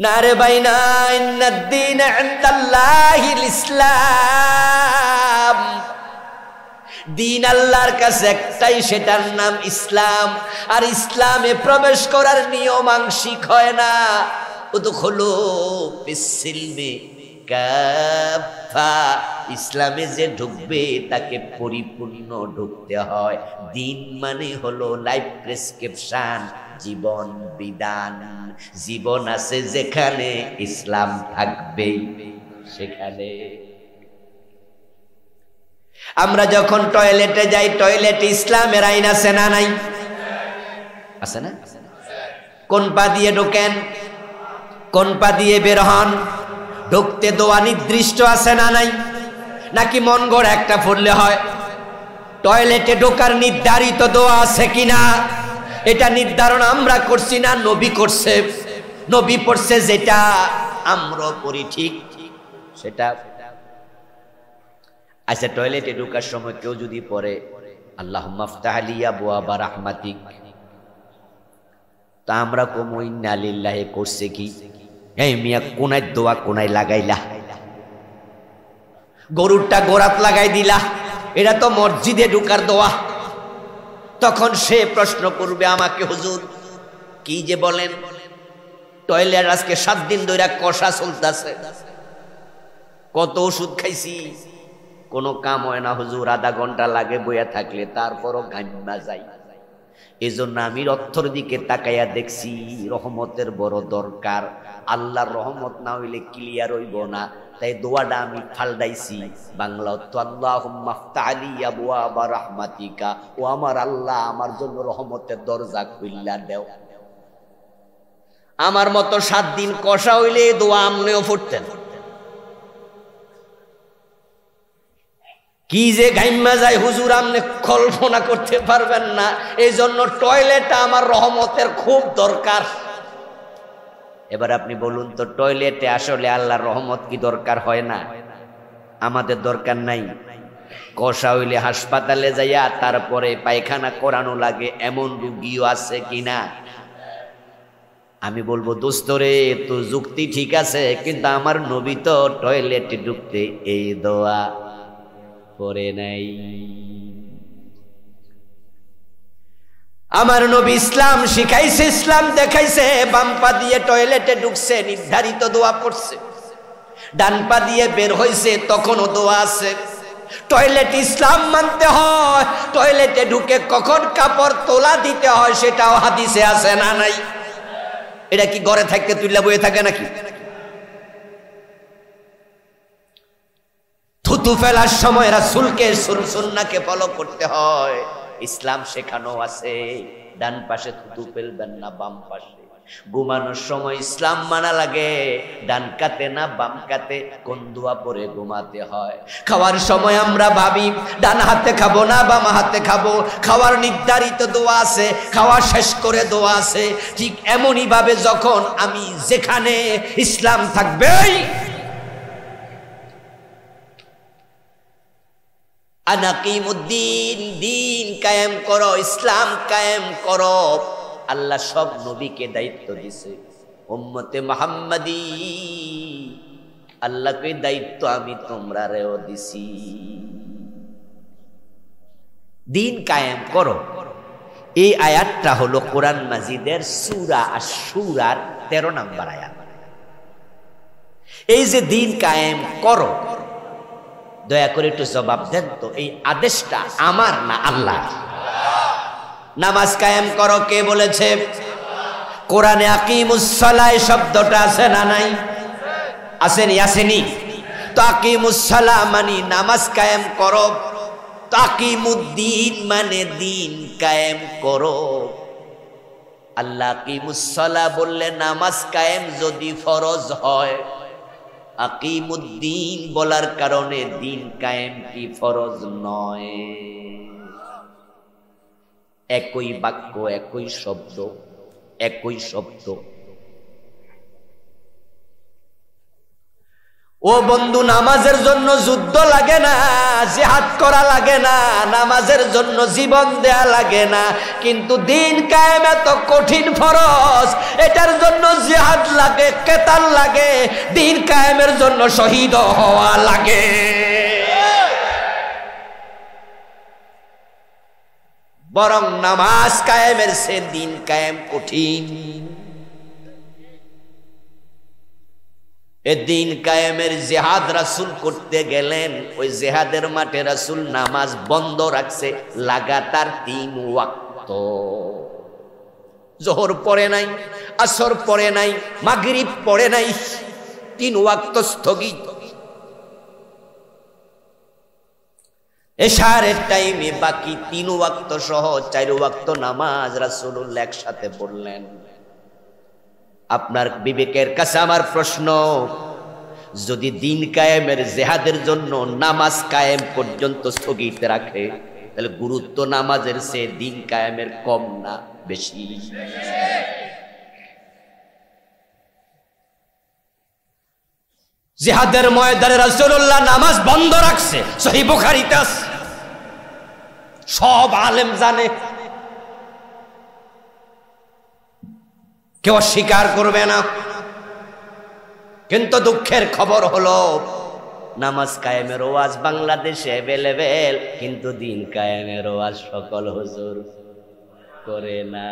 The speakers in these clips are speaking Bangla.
না রে ভাই না, ইন্নাদ-দীন ইনদাল্লাহিল ইসলাম। দিন আল্লাহর কাছে একটাই, সেটার নাম ইসলাম। আর ইসলামে প্রবেশ করার নিয়ম আংশিক হয় না। উদখুলু ফিস-সিলমি কাফা, ইসলামে যে ঢুকবে তাকে পরিপূর্ণ ঢুকতে হয়। দিন মানে হলো লাইফ প্রেসক্রিপশন, জীবন বিধান। জীবন আছে যেখানে, ইসলাম থাকবেই সেখানে। আমরা যখন টয়লেটে যাই, টয়লেটে ইসলামের আইন আছে না নাই? আছে না? কোন পা দিয়ে ঢোকেন, কোন পা দিয়ে বের হন, ঢুকতে দোয়া নির্দিষ্ট আছে না নাই? নাকি মন গড়া একটা পড়লে হয়? টয়লেটে ঢোকার নির্ধারিত দোয়া আছে কিনা, এটা নির্ধারণ আমরা করছি না, নবী করছে। নবী পড়ছে যেটা, আমরা পড়ি ঠিক সেটা। আচ্ছা, টয়লেটে ঢোকার সময় কেউ যদি পড়ে আল্লাহুম্মা আফতাহ লি আবওয়াবা রাহমাতিক, তা আমরা কম ইন্না লিল্লাহি করছে কি? এই মিয়া কোনায় দোয়া কোনায় লাগাইলা, গরুরটা গোরাত লাগাই দিলা, এটা তো মসজিদে ঢোকার দোয়া। তখন সে প্রশ্ন করবে আমাকে, হুজুর কি যে বলেন, টয়লেট আজকে 7 দিন ধরে কষা চলতেছে, কত ওষুধ খাইছি, কোনো কাম হয় না হুজুর, আধা ঘন্টা লাগে বইয়া থাকলে, তারপরও গান্না যাই। এই জন্য আমি অর্থর দিকে তাকাইয়া দেখছি রহমতের বড় দরকার। আল্লাহর রহমত না হইলে ক্লিয়ার হইব না, তাই দোয়াটা আমি ফালদাইছি বাংলা অর্থ, আল্লাহুম্মা আফতাহ লি আবওয়াবা রাহমাতিকা, ও আমার আল্লাহ আমার জন্য রহমতের দরজা খুইলা দাও। আমার মতো 7 দিন কষা হইলে দোয়া আমনেও পড়তেন। কি যে গাইম্মা যায় হুজুর, আপনি কল্পনা করতে পারবেন না। এই জন্য টয়লেটটা আমার রহমতের খুব দরকার। এবার আপনি বলুন তো, টয়লেটে আসলে আল্লাহর রহমত কি দরকার হয় না? আমাদের দরকার নাই? কষা হইলে হাসপাতালে যাইয়া তারপরে পায়খানা করানো লাগে, এমন রুগীও আছে কিনা? আমি বলবো দোস্তরে, তো যুক্তি ঠিক আছে, কিন্তু আমার নবী তো টয়লেটে ঢুকতে এই দোয়া পড়ে নাই। আমার নবী ইসলাম শিখাইছে, ইসলাম দেখাইছে, বাম পা দিয়ে টয়লেটে ঢুকছে, নির্ধারিত দোয়া পড়ছে, ডান পা দিয়ে বের হইছে, তখনও দোয়া আছে। টয়লেট ইসলাম মানতে হয়। টয়লেটে ঢুকে কখন কাপড় তোলা দিতে হয় সেটাও হাদিসে আছে না নাই? এটা কি ঘরে থাকতে তুইলা বয়ে থাকে নাকি? থুতু ফেলার সময় রাসূলকে সুন্নাহকে ফলো করতে হয়। ইসলাম শেখানো আছে, ডান পাশে থুতু ফেলবেন না, বাম পাশে। ঘুমানোর সময় ইসলাম মানা লাগে, ডান কাতে না বাম কাতে, কোন দোয়া পড়ে ঘুমাতে হয়। খাওয়ার সময় আমরা ভাবি ডান হাতে খাবো না বাম হাতে খাবো, খাওয়ার নির্ধারিত দোয়া আছে, খাওয়া শেষ করে দোয়া আছে। ঠিক এমনই ভাবে যখন আমি যেখানে ইসলাম থাকবে, আনাকিমুদ্দিন, দিন কায়েম করো, ইসলাম কায়েম করো। আল্লাহ সব নবীকে দায়িত্ব দিছে, উম্মতে মুহাম্মাদি আল্লাহকে দায়িত্ব আমি তোমরারেও দিছি, দিন কায়েম করো। এই আয়াতটা হলো কোরআন মাজিদের সূরা আশ-শূরার 13 নম্বর আয়াত। এই যে দিন কায়েম করো, দয়া করে একটু জবাব দেন তো, এই আদেশটা আমার না আল্লাহ? নামাজ কায়েম করো কে বলেছে? কোরআনে আকিমুস সালাহ শব্দটা আছে না নাই? আসেনি? আসেনি? তো আকিমুস সালাহ মানে নামাজ কায়েম করো, তাকিমুদ্দিন মানে দিন কায়েম করো। আল্লাহ আকিমুস সালাহ বললে নামাজ কায়েম যদি ফরজ হয়, আকিমুদ্দিন বলার কারণে দিন কায়েম কি ফরজ নয়? একই বাক্য, একই শব্দ, একই শব্দ। ও বন্ধু, নামাজের জন্য যুদ্ধ লাগে না, জিহাদ করা লাগে না, নামাজের জন্য জীবন দেয়া লাগে না, কিন্তু দিন কায়েম এত কঠিন ফরজ, এটার জন্য জিহাদ লাগে, কেতাল লাগে, দিন কায়েমের জন্য শহীদ হওয়া লাগে। বরং নামাজ কায়েমের সে দিন কায়েম কঠিন। এ দিন কায়েমের জিহাদ রাসূল করতে গেলেন, ওই জিহাদের মাঠে রাসূল নামাজ বন্ধ রাখছে লাগাতার 3 ওয়াক্ত। জোহর পড়ে নাই, আসর পড়ে নাই, মাগরিব পড়ে নাই, 3 ওয়াক্ত স্থগিত। এশারের টাইমে বাকি 3 ওয়াক্ত সহ 4 ওয়াক্ত নামাজ রাসূলুল্লাহ একসাথে পড়লেন। আপনার বিবেকের কাছে আমার প্রশ্ন, যদি দিন কায়েমের জিহাদের জন্য নামাজ কায়েম পর্যন্ত স্থগিত রাখে, তাহলে গুরুত্ব নামাজের চেয়ে দিন কায়েমের কম না বেশি? জিহাদের ময়দানে রাসূলুল্লাহ নামাজ বন্ধ রাখছে, সহিহ বুখারীতে আছে, সব আলেম জানে, কেউ স্বীকার করবে না। কিন্তু দুঃখের খবর হলো নামাজ কায়েমের ওয়াজ বাংলাদেশে অ্যাভেলেবেল, কিন্তু দিন কায়েমের ওয়াজ সকল হুজুর করে না।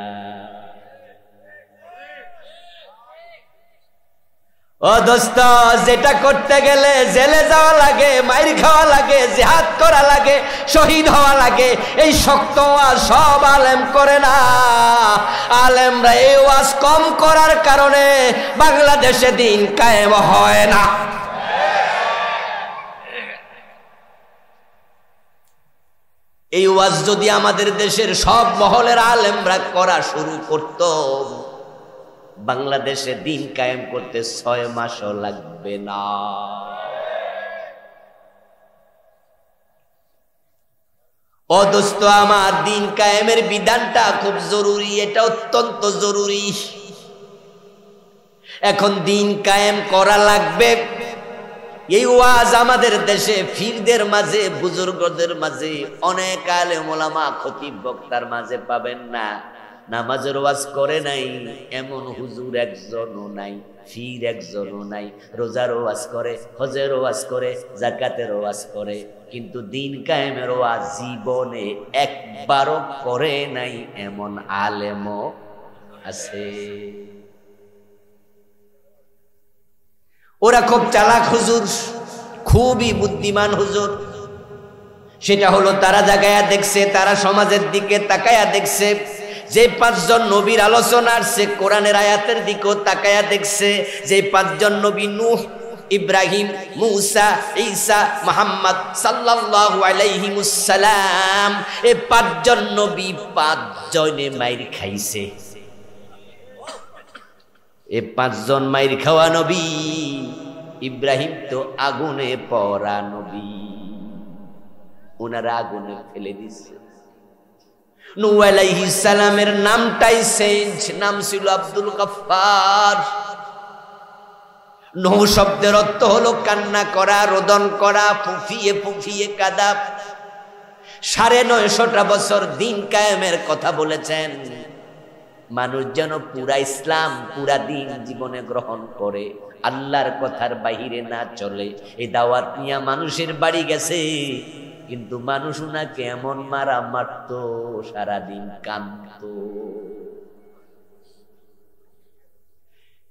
ও দোস্ত, যেটা করতে গেলে জেলে যাওয়া লাগে, মাইর খাওয়া লাগে, জিহাদ করা লাগে, শহীদ হওয়া লাগে, এই শক্ত ওয়াজ সব আলেম করে না। আলেমরা এই ওয়াজ কম করার কারণে বাংলাদেশে দিন কায়েম হয় না। এই ওয়াজ যদি আমাদের দেশের সব মহলের আলেমরা করা শুরু করত, বাংলাদেশে দিন কায়েম করতে 6 মাসও লাগবে না। ও দোস্ত আমার, দিন কায়েমের বিধানটা খুব জরুরি, এটা অত্যন্ত জরুরি। এখন দিন কায়েম করা লাগবে, এই ওয়াজ আমাদের দেশে ফিরদের মাঝে, বুজুর্গদের মাঝে, অনেক আলেম ওলামা খতিব বক্তার মাঝে পাবেন না। নামাজের ওয়াজ করে নাই এমন হুজুর একজনও নাই, ফির একজনও নাই। রোজার ওয়াজ করে, হজের ওয়াজ করে, যাকাতের ওয়াজ করে, কিন্তু দিন কায়েমের ওয়াজ জীবনে একবারও করে নাই এমন আলেমও আছে। ওরা খুব চালাক হুজুর, খুবই বুদ্ধিমান হুজুর। সেটা হলো তারা জাগায়া দেখছে, তারা সমাজের দিকে তাকায়া দেখছে, যে 5 জন নবীর আলোচনা আসছে কোরআনের আয়াতের দিকেও তাকায়া দেখছে, যে 5 জন নবী নূহ, ইব্রাহিম, মূসা, ঈসা, মুহাম্মদ সাল্লাল্লাহু আলাইহি ওয়াসাল্লাম, এই 5 জন নবী 5 জনে মাইর খাইছে। এই 5 জন মাইর খাওয়া নবী। ইব্রাহিম তো আগুনে পড়া নবী, ওনারা আগুনে ফেলে দিচ্ছে। নূহ আলাইহিস সালামের নামটাই চেঞ্জ, নাম ছিল আব্দুল গফফার। নূহ শব্দের অর্থ হলো কান্না করা, রোদন করা, ফুফিয়ে ফুফিয়ে কাঁদা। 950টা বছর দিন কায়েমের কথা বলেছেন, মানুষ যেন পুরা ইসলাম, পুরা দিন জীবনে গ্রহণ করে, আল্লাহর কথার বাহিরে না চলে। এই দাওয়াত নিয়ে মানুষের বাড়ি গেছে, কিন্তু মানুষ উনাকে এমন মারা মারত, সারাদিন কাঁদত।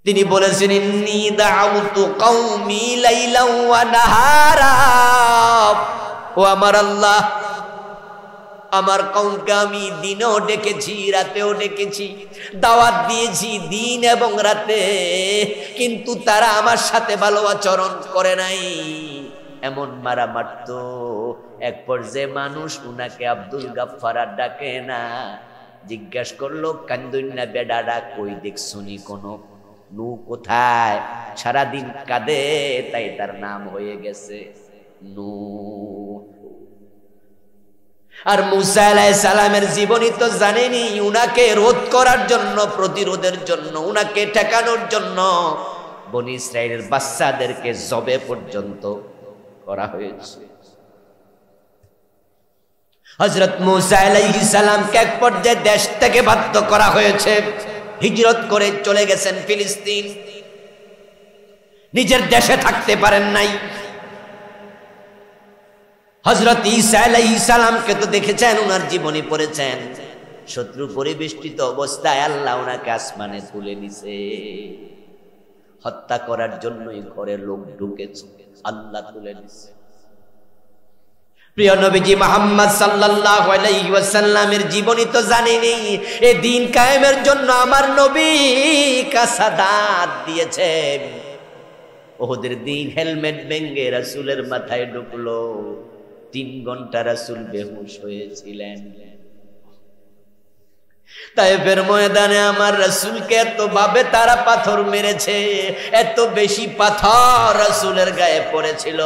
তিনি বলেছেন, ইন্নী দাউতু কওমি লাইলান ওয়া নাহারা। ও আমার আল্লাহ, আমার কওমকে আমি দিনেও ডেকেছি, রাতেও ডেকেছি, দাওয়াত দিয়েছি দিন এবং রাতে, কিন্তু তারা আমার সাথে ভালো আচরণ করে নাই, এমন মারা মারত। এক পর্যায়ে মানুষ উনাকে আব্দুল গাফফার আর ডাকে না। জিজ্ঞাস করলো, কান্দুন্না বেডাডা কই দেখছুনি কোনো? নূহ কোথায়? সারাদিন কাঁদে, তাই তার নাম হয়ে গেছে নূহ। আর মূসা আলাইহিস সালামের জীবনী তো জানেনি, উনাকে রোধ করার জন্য, প্রতিরোধের জন্য, উনাকে ঠেকানোর জন্য বনি ইসরাইলের বাচ্চাদেরকে জবে পর্যন্ত করা হয়েছে। হযরত মূসা আলাইহিস সালামকে এক পর্যায়ে দেশ থেকে বাধ্য করা হয়েছে, হিজরত করে চলে গেছেন ফিলিস্তিন, নিজের দেশে থাকতে পারেন নাই। হযরত ঈসা আলাইহিস সালামকে তো দেখেছেন, উনার জীবনী পড়েছেন, শত্রু পরিবেষ্টিত অবস্থায় আল্লাহ ওনাকে আসমানে তুলে নিছে, হত্যা করার জন্যই ঘরে লোক ঢুকেছে, আল্লাহ তুলে নিছে। প্রিয় নবীজি মুহাম্মদ সাল্লাল্লাহু আলাইহি ওয়াসাল্লামের জীবনী তো জানেনই, এই দিন কায়েমের জন্য আমার নবী কাসাদাত দিয়েছেন। ওহদের দিন হেলমেট ভেঙে রাসূলের মাথায় ঢুকলো, 3 ঘন্টা রাসূল বেহুশ হয়েছিলেন। তায়েফের ময়দানে আমার রাসূলকে এত ভাবে তারা পাথর মেরেছে, এত বেশি পাথর রাসূলের গায়ে পড়েছিল,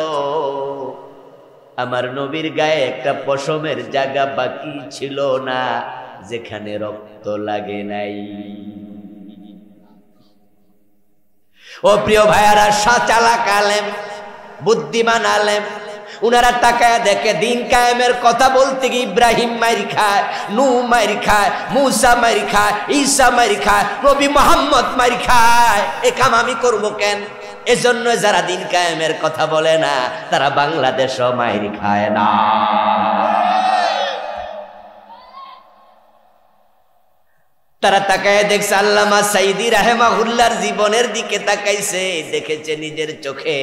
আমার নবীর গায়ে একটা পশমের জায়গা বাকি ছিল না যেখানে রক্ত লাগে নাই। ও প্রিয় ভাইয়ারা, চালাক আলেম, বুদ্ধিমান আলেম, উনারা তাকায় দেখে দিন কায়েমের কথা বলতে গিয়ে ইব্রাহিম মাইর খায়, নূহ মাইর খায়, মূসা মাইর খায়, ঈসা মাইর খায়, নবী মুহাম্মদ মাইর খায়, এ কাম আমি করব কেন? এজন্য যারা দিন কায়েমের কথা বলে না তারা বাংলাদেশও মাইর খায় না। তারা তাকায় দেখছে, আল্লামা সাইদি রাহিমাহুল্লাহর জীবনের দিকে তাকাইছে, দেখেছে নিজের চোখে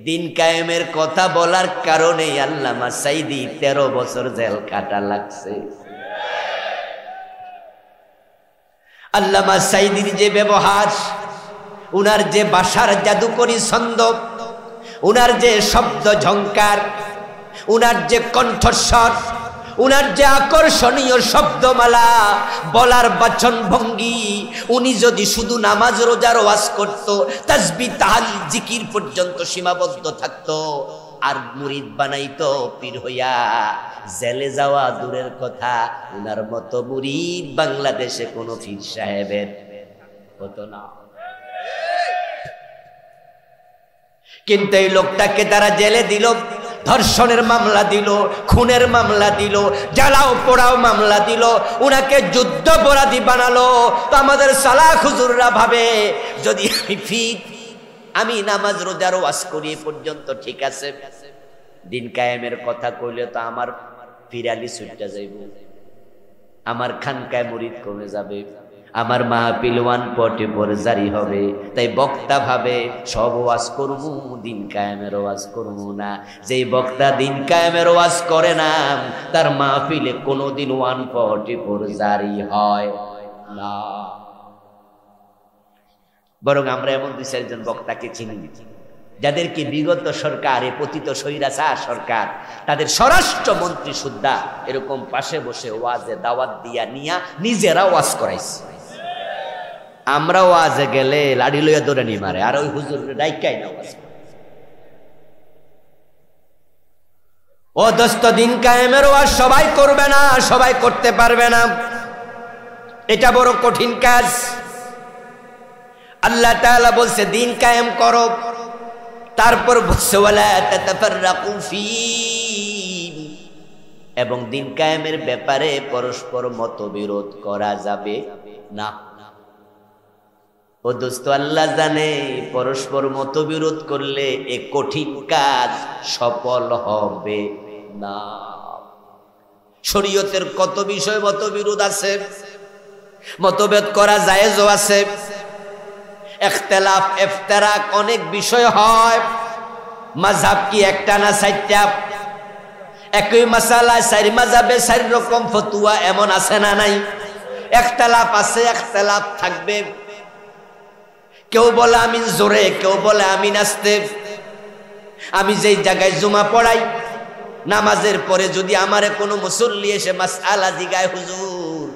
দিন কায়েমের কথা বলার কারণে আল্লামা সাইদি 13 বছর জেল কাটা লাগছে। আল্লামা সাইদির যে ব্যবহার, উনার যে ভাষার জাদুকরী ছন্দ, উনার যে শব্দ ঝংকার, উনার যে কণ্ঠস্বর, উনার যে আকর্ষণীয় শব্দমালা, বলার বাচন ভঙ্গি, উনি যদি শুধু নামাজ রোজার ওয়াজ করত, তাসবিহ তাহলিল জিকির পর্যন্ত সীমাবদ্ধ থাকতো, আর মুরিদ বানাইতো পীর হইয়া, জেলে যাওয়া দূরের কথা, উনার মতো মুরিদ বাংলাদেশে কোনো পীর সাহেবের হতো না। কিন্তু এই লোকটাকে তারা জেলে দিল, ধর্ষণের মামলা দিল, খুনের মামলা দিল, জ্বালাও পোড়াও মামলা দিল, উনাকে যুদ্ধাপরাধী বানালো। তো আমাদের সালাহ হুজুররা ভাবে যদি আমি ফিট, আমি নামাজ রোজার ওয়াজ করি পর্যন্ত ঠিক আছে, দিন কায়েমের কথা কইলে তো আমার ফিরালি ছুটে যাইব, আমার খানকায় মুরিদ কমে যাবে, আমার মাহফিল 144 জারি হবে। তাই বক্তা ভাবে সব ওয়াজ করবো, দিন কায়েমের ওয়াজ করবো না। যেই বক্তা দিন কায়েমের ওয়াজ করে না, তার মাহফিলে কোনোদিন 144 জারি হয় না। বরং আমরা এমন 2-4 বক্তাকে চিনি যাদেরকে বিগত সরকার, এ পতিত স্বৈরাচার সরকার, তাদের স্বরাষ্ট্রমন্ত্রী সুদ্ধা এরকম পাশে বসে ওয়াজে দাওয়াত দিয়া নিয়া নিজেরা ওয়াজ করাইছে। আমরা ওয়াজে গেলে লাড়ি লইয়া দৌড়ে নি মারে, আর ওই হুজুর ডাইকাই না ওয়াজ। ও দোস্ত, দিন কায়েমের ওয়াজ সবাই করবে না, সবাই করতে পারবে না, এটা বড় কঠিন কাজ। আল্লাহ তাআলা বলছে দিন কায়েম করো, তারপর বলছে ওয়ালা তাতাফাররাকু ফী, এবং দিন কায়েমের ব্যাপারে পরস্পর মতবিরোধ করা যাবে না। ও দোস্ত, আল্লাহ জানে পরস্পর মতবিরোধ করলে এ কঠিন কাজ সফল হবে না। শরীয়তের কত বিষয় মতবিরোধ আছে, মতভেদ করা জায়েজও আছে, ইখতিলাফ ইফতিরাক অনেক বিষয় হয়। মাযহাব কি একটা না 4টা? একই মাসালায় 4 মাযহাবে 4 রকম ফতোয়া এমন আছে না নাই? ইখতিলাফ আছে, ইখতিলাফ থাকবে। কেউ বলে আমিন জোরে, কেউ বলে আমিন আস্তে। আমি যেই জায়গায় জুমা পড়াই, নামাজের পরে যদি আমারে কোনো মুসল্লি এসে মাসআলা জিগায়, হুজুর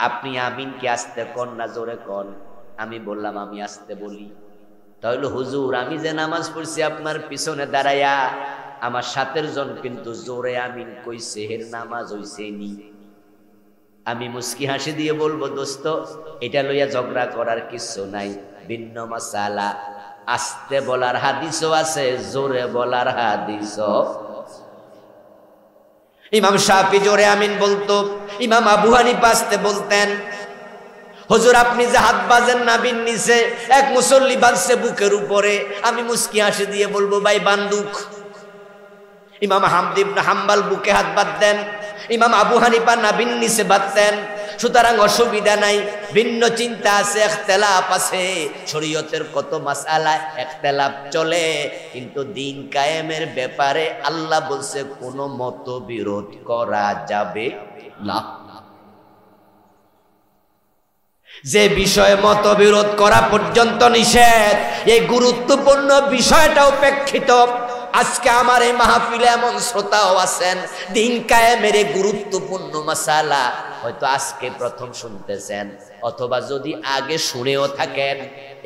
আপনি আমিন কি আস্তে কোন না জোরে কোন? আমি বললাম আমি আস্তে বলি। তাহলে হুজুর আমি যে নামাজ পড়ছি আপনার পিছনে দাঁড়াইয়া, আমার 7 জন কিন্তু জোরে আমিন কইছে, এর নামাজ হইছে নি। আমি মুস্কি হাসি দিয়ে বলবো, দোস্ত এটা লইয়া ঝগড়া করার কিছু নাই, ভিন্ন মাসালা। আস্তে বলার হাদিসও আছে, জোরে বলার হাদিসও। ইমাম শাফি জোরে আমিন বলতো, ইমাম আবু হানিফা আস্তে বলতেন। হুজুর আপনি যে হাত বাজেন নাভির নিচে, এক মুসল্লি বাজছে বুকের উপরে, আমি মুস্কি হাসি দিয়ে বলবো ভাই বান্দুক। ইমাম আহমদ ইবনে হাম্বল বুকে হাত বাঁধতেন, ইমাম আবু হানিফা নাভির নিচে বাঁধতেন। সুতরাং অসুবিধা নাই, ভিন্ন চিন্তা আছে, ইখতিলাফ আছে, শরীয়তের কত মাসআলা ইখতিলাফ চলে, কিন্তু দিন কায়েমের ব্যাপারে আল্লাহ বলছে কোনো মতবিরোধ করা যাবে না। যে বিষয়ে মতবিরোধ করা পর্যন্ত নিষেধ, এই গুরুত্বপূর্ণ বিষয়টা উপেক্ষিত। আজকে আমার এই মাহফিলে এমন শ্রোতাও আছেন, দিন কায়েমের এই গুরুত্বপূর্ণ মাসালা হয়তো আজকে প্রথম শুনতেছেন, অথবা যদি আগে শুনেও থাকেন,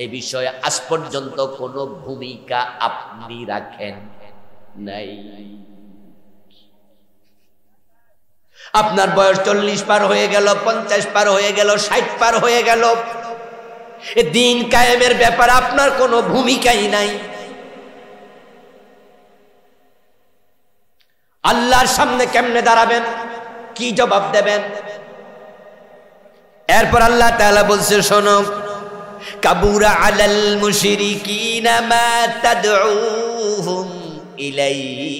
এই বিষয়ে আজ পর্যন্ত কোনো ভূমিকা আপনি রাখেন নাই। আপনার বয়স 40 পার হয়ে গেল, 50 পার হয়ে গেল, 60 পার হয়ে গেল, এই দিন কায়েমের ব্যাপারে আপনার কোনো ভূমিকাই নাই। আল্লাহর সামনে কেমনে দাঁড়াবেন, কি জবাব দেবেন? এরপর আল্লাহ তাআলা বলছে, শোনো, কাবুরা আলাল মুশরিকিনা মা তাদউহুম ইলাইহি।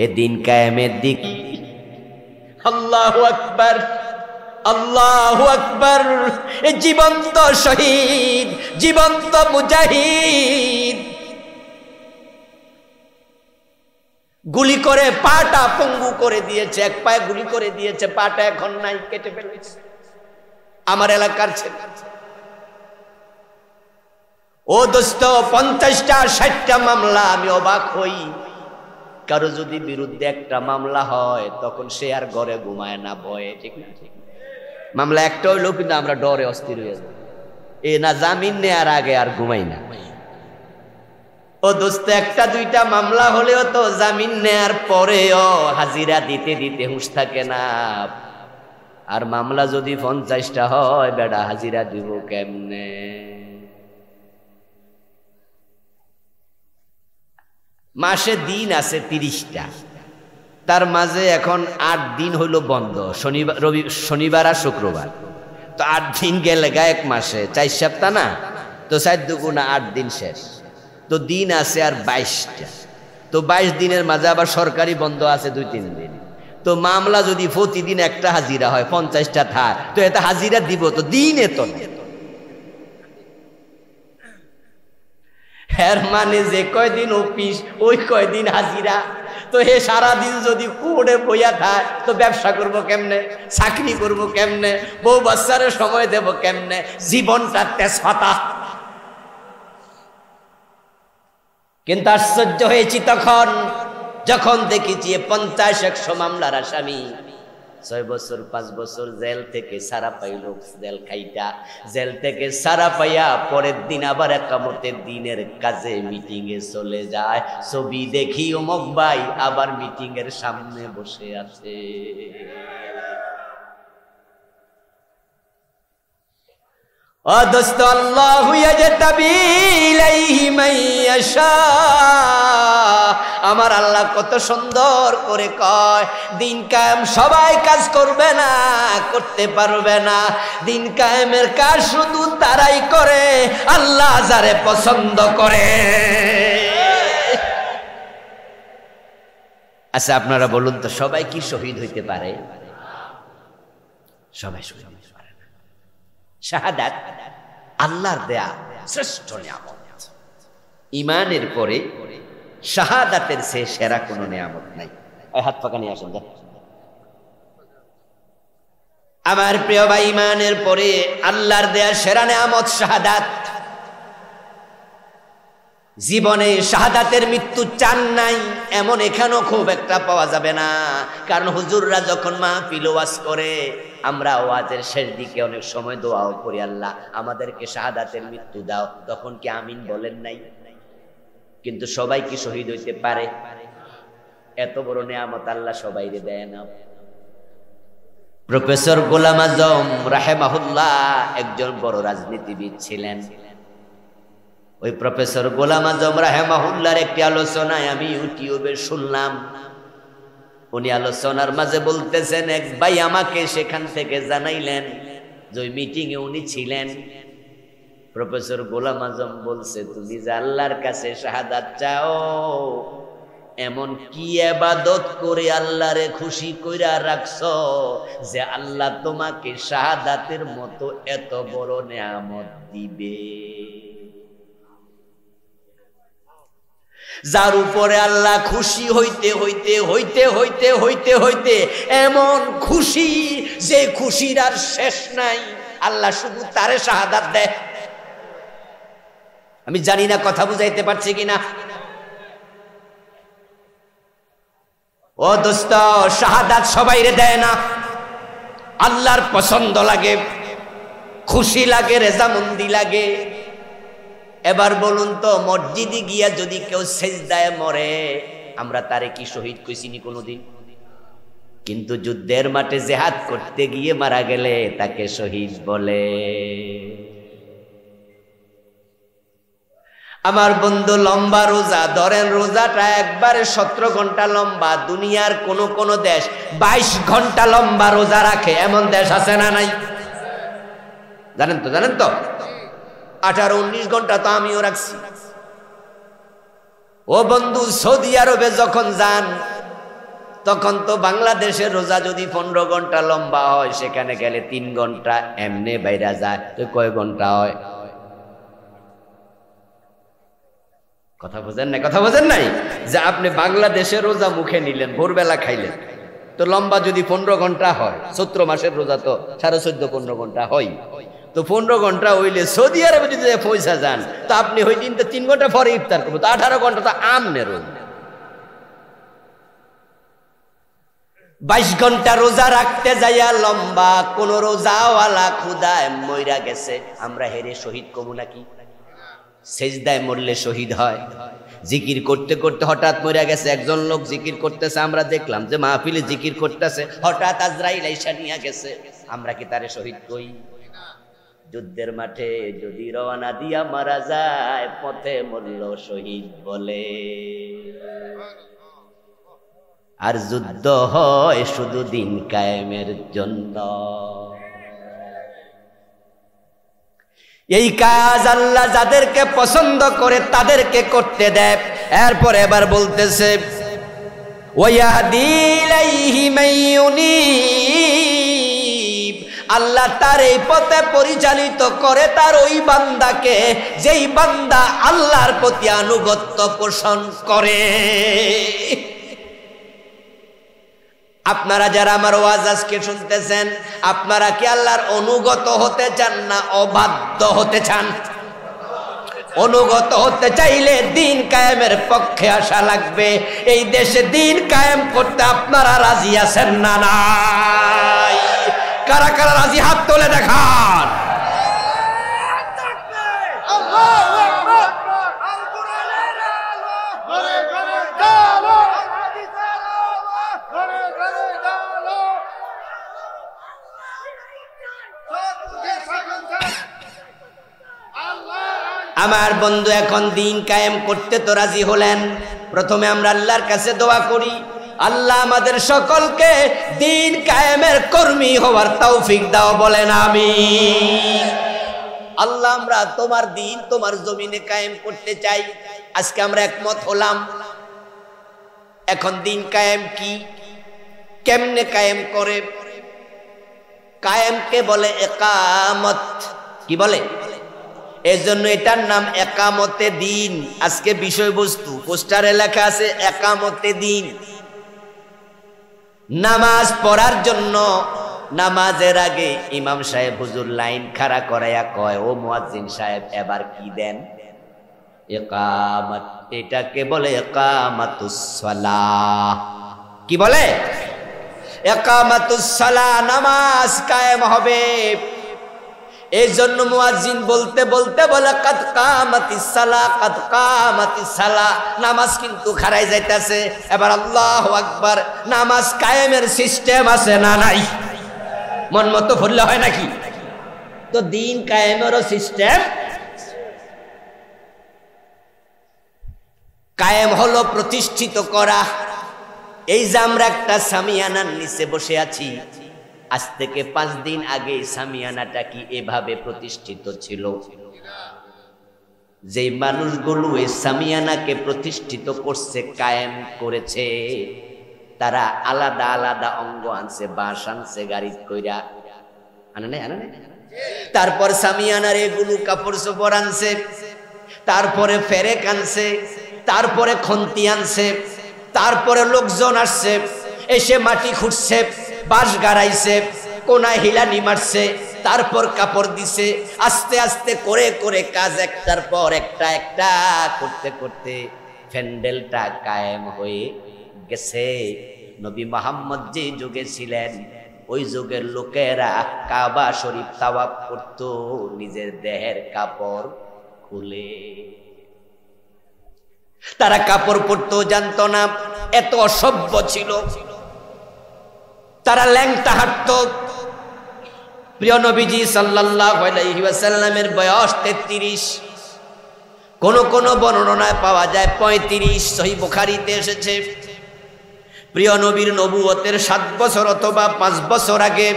এ দিন কায়েমের দিক, আল্লাহু আকবার, আল্লাহু আকবার। এ জীবন্ত শহীদ, জীবন্ত মুজাহিদ, গুলি করে পাটা পঙ্গু করে দিয়েছে, এক পায়ে গুলি করে দিয়েছে, পাটা এখন নাই, কেটে ফেলেছে। আমার এলাকার ছেলে। ও দোস্ত, 50টা 60টা মামলা, আমি অবাক হই। কারো যদি বিরুদ্ধে একটা মামলা হয়, তখন সে আর ঘরে ঘুমায় না, ভয়ে, ঠিক না? মামলা একটা হইলো, কিন্তু আমরা ডরে অস্থির হয়ে যাই, এ না জামিন নেয়ার আগে আর ঘুমাই না। ও দোস্ত, একটা দুইটা মামলা হলেও তো জামিন নেয়ার পরেও হাজিরা দিতে দিতে হুঁশ থাকে না। আর মামলা যদি 50টা হয়, বেটা হাজিরা দিব কেমনে? মাসে দিন আছে 30টা, তার মাঝে এখন 8 দিন হইল বন্ধ, শনিবার আর শুক্রবার। তো 8 দিন গেলে এক মাসে 4 সপ্তাহ না, তো 4 দুগুণা 8 দিন শেষ। তো দিন আছে আর 22টা। তো 22 দিনের মাঝে আবার সরকারি বন্ধ আছে 2-3 দিন। তো মামলা যদি প্রতিদিন একটা হাজিরা হয়, 50টা থাক, তো এত হাজিরা দিব তো দিনে তো। এর মানে যে কয়দিন অফিস, ওই কয়দিন হাজিরা। তো হে সারাদিন যদি কোড়ে বইয়া থাকে, তো ব্যবসা করব কেমনে, চাকরি করব কেমনে, বউ বাচ্চারে সময় দেব কেমনে, জীবনটা তেজপাতা। কিন্তু আশ্চর্য হয়েছি তখন, যখন দেখেছি 50-100 মামলার আসামি 6 বছর 5 বছর জেল থেকে সারা পাইল, জেল খাইটা, জেল থেকে সারা পাইয়া পরের দিন আবার একামতের দিনের কাজে মিটিং এ চলে যায়। ছবি দেখি অমুক ভাই আবার মিটিং এর সামনে বসে আছে। ও দোস্ত, আল্লাহু ইয়াজতাবি ইলাইহি মান ইয়াশা। আমার আল্লাহ কত সুন্দর করে কয়, দিন কায়েম সবাই কাজ করবে না, করতে পারবে না। দিন কায়েমের কাজ শুধু তারাই করে আল্লাহ যারে পছন্দ করে। আচ্ছা, আপনারা বলুন তো, সবাই কি শহীদ হইতে পারে? সবাই শহীদ হইতে পারে না। শাহাদাত আল্লাহর দেয়া শ্রেষ্ঠ নিয়ামত। ঈমানের পরে শাহাদাতের চেয়ে সেরা কোনো নিয়ামত নাই। ওই হাত পাকা নিয়ে আসেন। আমার প্রিয় ভাই, ঈমানের পরে আল্লাহর দেয়া সেরা নিয়ামত শাহাদাত। জীবনে শাহাদাতের মৃত্যু চান নাই এমন এখানেও খুব একটা পাওয়া যাবে না। কারণ হুজুররা যখন মাহফিল ওয়াজ করে, আমরা ওয়াজের শেষ দিকে অনেক সময় দোয়াও করি, আল্লাহ আমাদেরকে শাহাদাতের মৃত্যু দাও, তখন কি আমিন বলেন নাই? কিন্তু সবাই কি শহীদ হইতে পারে? এত বড় নিয়ামত আল্লাহ সবাইরে দেয় না। প্রফেসর গোলাম আজম রাহেমাহুল্লাহ একজন বড় রাজনীতিবিদ ছিলেন। ওই প্রফেসর গোলাম আজম রাহেমাহুল্লাহর একটি আলোচনায় আমি ইউটিউবে শুনলাম। উনি আলোচনার মাঝে বলতেছেন, এক ভাই আমাকে সেখান থেকে জানাইলেন যে ওই মিটিংয়ে উনি ছিলেন। প্রফেসর গোলাম আজম বলছে, তুমি যে আল্লাহর কাছে শাহাদাত চাও, এমন কি ইবাদত করে আল্লাহরে খুশি কইরা রাখছো যে আল্লাহ তোমাকে শাহাদাতের মতো এত বড় নেয়ামত দিবে? যার উপরে আল্লাহ খুশি হইতে হইতে হইতে হইতে হইতে হইতে এমন খুশি যে খুশির আর শেষ নাই, আল্লাহ শুধু তারে শাহাদাত দেয়। আমি জানি না কথা বুঝাইতে পারছি কিনা। ও দোস্ত, শাহাদাত সবাইরে দেয় না। আল্লাহর পছন্দ লাগে, খুশি লাগে, রেজামন্দি লাগে। এবার বলুন তো, মসজিদে গিয়া যদি কেউ সেজদায় মরে, আমরা তারে কি শহীদ কইছিনি কোনোদিন? কিন্তু যুদ্ধের মাঠে জিহাদ করতে গিয়ে মারা গেলে তাকে শহীদ বলে। আমার বন্ধু, লম্বা রোজা ধরেন, রোজাটা একবারে 17 ঘন্টা লম্বা। দুনিয়ার কোন দেশ 22 ঘন্টা লম্বা রোজা রাখে, এমন দেশ আছে না নাই? জানেন তো 18-19 ঘন্টা তো আমিও রাখছি। ও বন্ধু, সৌদি আরবে যখন যান তখন তো বাংলাদেশের রোজা যদি 15 ঘন্টা লম্বা হয়, সেখানে গেলে 3 ঘন্টা এমনে বাইরা যায়, তো কয় ঘন্টা হয়? কথা বোঝেন নাই যে আপনি বাংলাদেশের রোজা মুখে নিলেন, ভোরবেলা খাইলেন, তো লম্বা যদি 15 ঘন্টা হয়, চৈত্র মাসের রোজা তো 14.5-15 ঘন্টা হয়, তো 15 ঘন্টা হইলে সৌদি আরবে যদি পয়সা যান, তো আপনি ওই দিন তো 3 ঘন্টা পরে ইফতার করবো, তো 18 ঘন্টা তো আমনে রোজা। 22 ঘন্টা রোজা রাখতে যাইয়া লম্বা কোন রোজাওয়ালা ক্ষুধায় মইরা গেছে, আমরা হেরে শহীদ কবু নাকি? সেজদায় মরলে শহীদ হয়। জিকির করতে করতে হঠাৎ মরে গেছে একজন লোক, জিকির করতেছে, আমরা দেখলাম যে মাহফিলে জিকির করতেছে, হঠাৎ আজরাইল আইসা নিয়ে গেছে, আমরা কি তারে শহীদ কই? যুদ্ধের মাঠে যদি রওনা দিয়া মারা যায়, পথে মরল শহীদ বলে। আর যুদ্ধ হয় শুধু দিন কায়েমের জন্য। এই কাজ আল্লাহ যাদেরকে পছন্দ করে তাদেরকে করতে দেয়। এরপর এবার বলতেছে, ওয়াহদি ইলাইহি মাইয়ুনিব, আল্লাহ তার এই পথে পরিচালিত করে তার ওই বান্দাকে, যেই বান্দা আল্লাহর প্রতি আনুগত্য পোষণ করে। আপনারা যারা আমার ওয়াজ আজকে শুনতেছেন, আপনারা কি আল্লাহর অনুগত হতে চান না অবাধ্য হতে চান? অনুগত হতে চাইলে দিন কায়েমের পক্ষে আসা লাগবে। এই দেশে দিন কায়েম করতে আপনারা রাজি আছেন না নাই? কারা কারা রাজি হাত তুলে দেখান। আমার বন্ধু, এখন দিন কায়েম করতে তো রাজি হলেন, প্রথমে আমরা আল্লাহর কাছে দোয়া করি, আল্লাহ আমাদের সকলকে দিন কায়েমের কর্মী হওয়ার তৌফিক দাও, বলেন আমিন। আল্লাহ, আমরা তোমার দিন তোমার জমিনে কায়েম করতে চাই। আজকে আমরা একমত হলাম। এখন দিন কায়েম কি, কেমনে কায়েম করে? কায়েমকে বলে একামত। কি বলে? এজন্য এটার নাম একামতে দিন। আজকে বিষয়বস্তু পোস্টারে লেখা আছে একামতে দিন। নামাজ পড়ার জন্য নামাজের আগে ইমাম সাহেব হুজুর লাইন খাড়া করাইয়া কয়, ও মুয়াজ্জিন সাহেব এবার কি দেন? ইকামত। এটাকে বলে ইকামাতুস সালাহ। কি বলে? ইকামাতুস সালাহ। নামাজ কায়েম হবে। এই জন্য মুয়াজ্জিন বলতে বলতে বলে কাদ কামাতিস সালাহ, কাদ কামাতিস সালাহ। নামাজ কিন্তু খাড়াই যাইতেছে। এবার আল্লাহু আকবার। নামাজ কায়েমের সিস্টেম আছে না নাই? মন মতো ভরলে হয় নাকি? তো দিন কায়েমেরও সিস্টেম। কায়েম হলো প্রতিষ্ঠিত করা। এই যে আমরা একটা সামিয়ানার নিচে বসে আছি, আজ থেকে 5 দিন আগে সামিয়ানাটা কি এভাবে প্রতিষ্ঠিত ছিল? যে মানুষগুলো এই সামিয়ানাকে প্রতিষ্ঠিত করছে, কায়েম করেছে, তারা আলাদা আলাদা অঙ্গ আনছে, বাঁশ আনছে, গাড়ি কইরা আনে নাই। তারপর সামিয়ানার এগুলো কাপড় চোপড় আনছে, তারপরে ফেরেক আনছে, তারপরে খন্তি আনছে, তারপরে লোকজন আসছে, এসে মাটি খুঁড়ছে, বাঁশ গাড়াইছে, কোনায় হিলানি মারছে, তারপর কাপড় দিছে। আস্তে আস্তে করে করে কাজ একটার পর একটা করতে করতে প্যান্ডেলটা কায়েম হয়ে গেছে। নবী মুহাম্মদ যে যুগে ছিলেন, ওই যুগের লোকেরা কাবা শরীফ তাওয়াফ করত নিজের দেহের কাপড় খুলে। তারা কাপড় পরতো জানতো না, এত অসভ্য ছিল। তারা ল্যাংটা হাঁটতো। প্রিয় নবীজি সাল্লাল্লাহু আলাইহি ওয়াসাল্লামের বয়স 33, কোন বর্ণনায় পাওয়া যায় 35, সহিহ বুখারীতে এসেছে। প্রিয় নবীর নবুয়তের 7 বছর অথবা 5 বছর আগে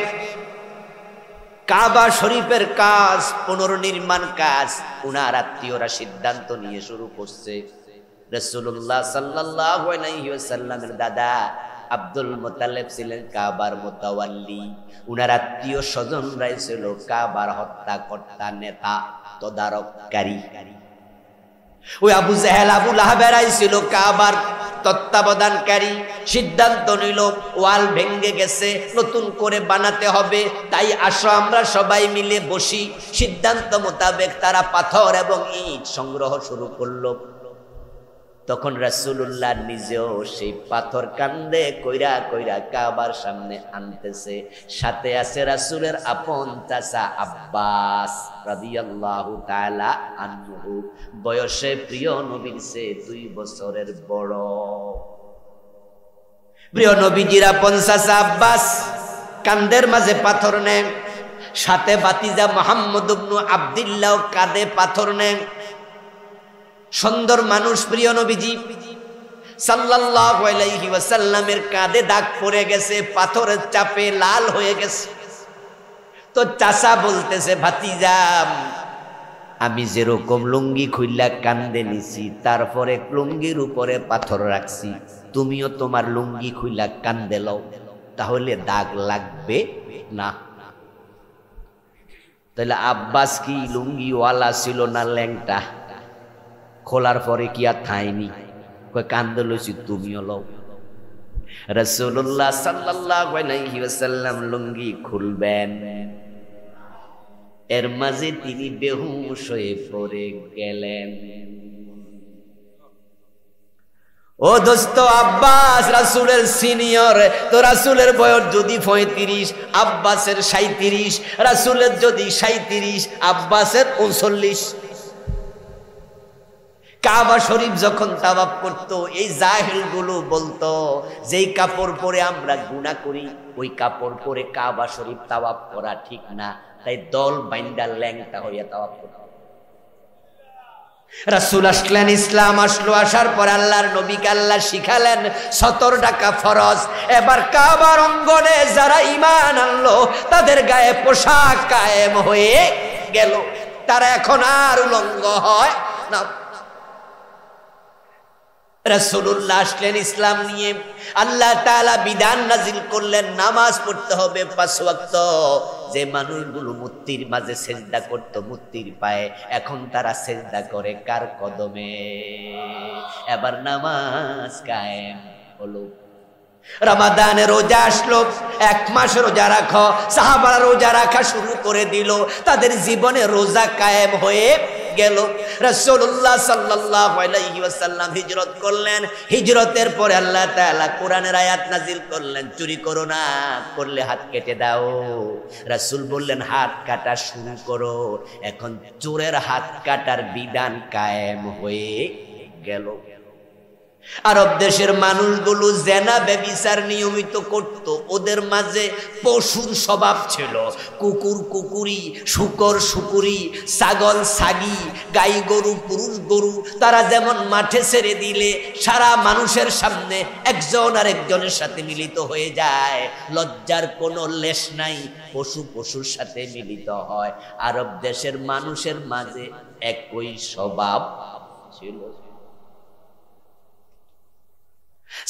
কাবা শরীফের কাজ, পুনর্নির্মাণ কাজ উনার আত্মীয়রা সিদ্ধান্ত নিয়ে শুরু করছে। রাসূলুল্লাহ সাল্লাল্লাহু আলাইহি ওয়াসাল্লামের দাদা আব্দুল মুত্তালিব ছিলেন কাবার মুতাওয়াল্লি। উনার আত্মীয় স্বজনরাই ছিল কাবার হত্যাকর্তা, নেতা, তদারককারী। ওই আবু জাহেল, আবু লাহাবেরাই ছিল কাবার তত্ত্বাবধানকারী। সিদ্ধান্ত নিল ওয়াল ভেঙে গেছে, নতুন করে বানাতে হবে, তাই আসো আমরা সবাই মিলে বসি। সিদ্ধান্ত মোতাবেক তারা পাথর এবং ইট সংগ্রহ শুরু করলো। তখন রাসূলুল্লাহ নিজেও সেই পাথর কান্দে কইরা কইরা কাবার সামনে আনতেছে। সাথে আছে রাসূলের আপন চাচা আব্বাস রাদিয়াল্লাহু তাআলা আনহু, বয়সে প্রিয় নবীর চেয়ে 2 বছরের বড়। প্রিয় নবীজির আপন চাচা আব্বাস কান্দের মাঝে পাথর নেন, সাথে ভাতিজা মুহাম্মদ ইবনে আব্দুল্লাহ কাঁধে পাথর নেন। সুন্দর মানুষ প্রিয় নবীজি সাল্লাল্লাহু আলাইহি ওয়াসাল্লামের কাঁধে দাগ পড়ে গেছে, পাথরের চাপে লাল হয়ে গেছে। তো চাচা বলতেছে, ভাতিজা আমি যেরকম লুঙ্গি খুইলা কান্দে নিছি, তারপরে লুঙ্গির উপরে পাথর রাখছি, তুমিও তোমার লুঙ্গি খুইলা কান্দে লও, তাহলে দাগ লাগবে না। তাহলে আব্বাস কি লুঙ্গিওয়ালা ছিল না ল্যাংটা? খোলার পরে কি আর থাইনি? কই কান্দে লইছি, তুমিও লও। রাসূলুল্লাহ সাল্লাল্লাহু আলাইহি ওয়াসাল্লাম লুঙ্গি খুলবেন, এর মাঝে তিনি বেহুশ হয়ে পড়ে গেলেন। ও দোস্ত, আব্বাস রাসূলের সিনিয়র, তো রাসূলের বয়স যদি 35, আব্বাসের 37, রাসূলের যদি 37, আব্বাসের 39। কাবা শরীফ যখন তাওয়াফ করতো, এই জাহিলগুলো বলতো যেই কাপড় পরে আমরা গুনাহ করি, ওই কাপড় পরে কাবা শরীফ তাওয়াফ করা ঠিক না, তাই দল বাইন্দা ল্যাংটা হইয়া তাওয়াফ করতো। রাসূল আসলেন, ইসলাম আসলো, আসার পর আল্লাহর নবীকে আল্লাহ শিখালেন 70 টাকা ফরজ। এবার কাবার অঙ্গনে যারা ঈমান আনলো, তাদের গায়ে পোশাক কায়েম হয়ে গেল, তারা এখন আর উলঙ্গ হয় না। রাসূলুল্লাহ আসলেন ইসলাম নিয়ে, আল্লাহ তাআলা বিধান নাজিল করলেন নামাজ পড়তে হবে 5 ওয়াক্ত। যে মানুষগুলো মূর্তির মাঝে সেজদা করত, মূর্তির পায়ে, এখন তারা সেজদা করে কার কদমে? এবার নামাজ কায়েম হলো। রমাদানে রোজা আসলো, 1 মাস রোজা রাখো। সাহাবারা রোজা রাখা শুরু করে দিল, তাদের জীবনে রোজা কায়েম হয়ে গেল। রাসূলুল্লাহ সাল্লাল্লাহু আলাইহি ওয়াসাল্লাম হিজরত করলেন। হিজরতের পরে আল্লাহ তাআলা কোরআনের আয়াত নাজিল করলেন, চুরি করো না, করলে হাত কেটে দাও। রাসূল বললেন হাত কাটা শুরু করো। এখন চোরের হাত কাটার বিধান কায়েম হয়ে গেল। আরব দেশের মানুষগুলো জেনা ব্যভিচার নিয়মিত করত, ওদের মাঝে পশুর স্বভাব ছিল। কুকুর কুকুরি, শুকর শুকুরি, ছাগল ছাগি, গাই গরু পুরুষ গরু, তারা যেমন মাঠে ছেড়ে দিলে সারা মানুষের সামনে একজন আর একজনের সাথে মিলিত হয়ে যায়, লজ্জার কোনো লেশ নাই, পশু পশুর সাথে মিলিত হয়। আরব দেশের মানুষের মাঝে একই স্বভাব ছিল।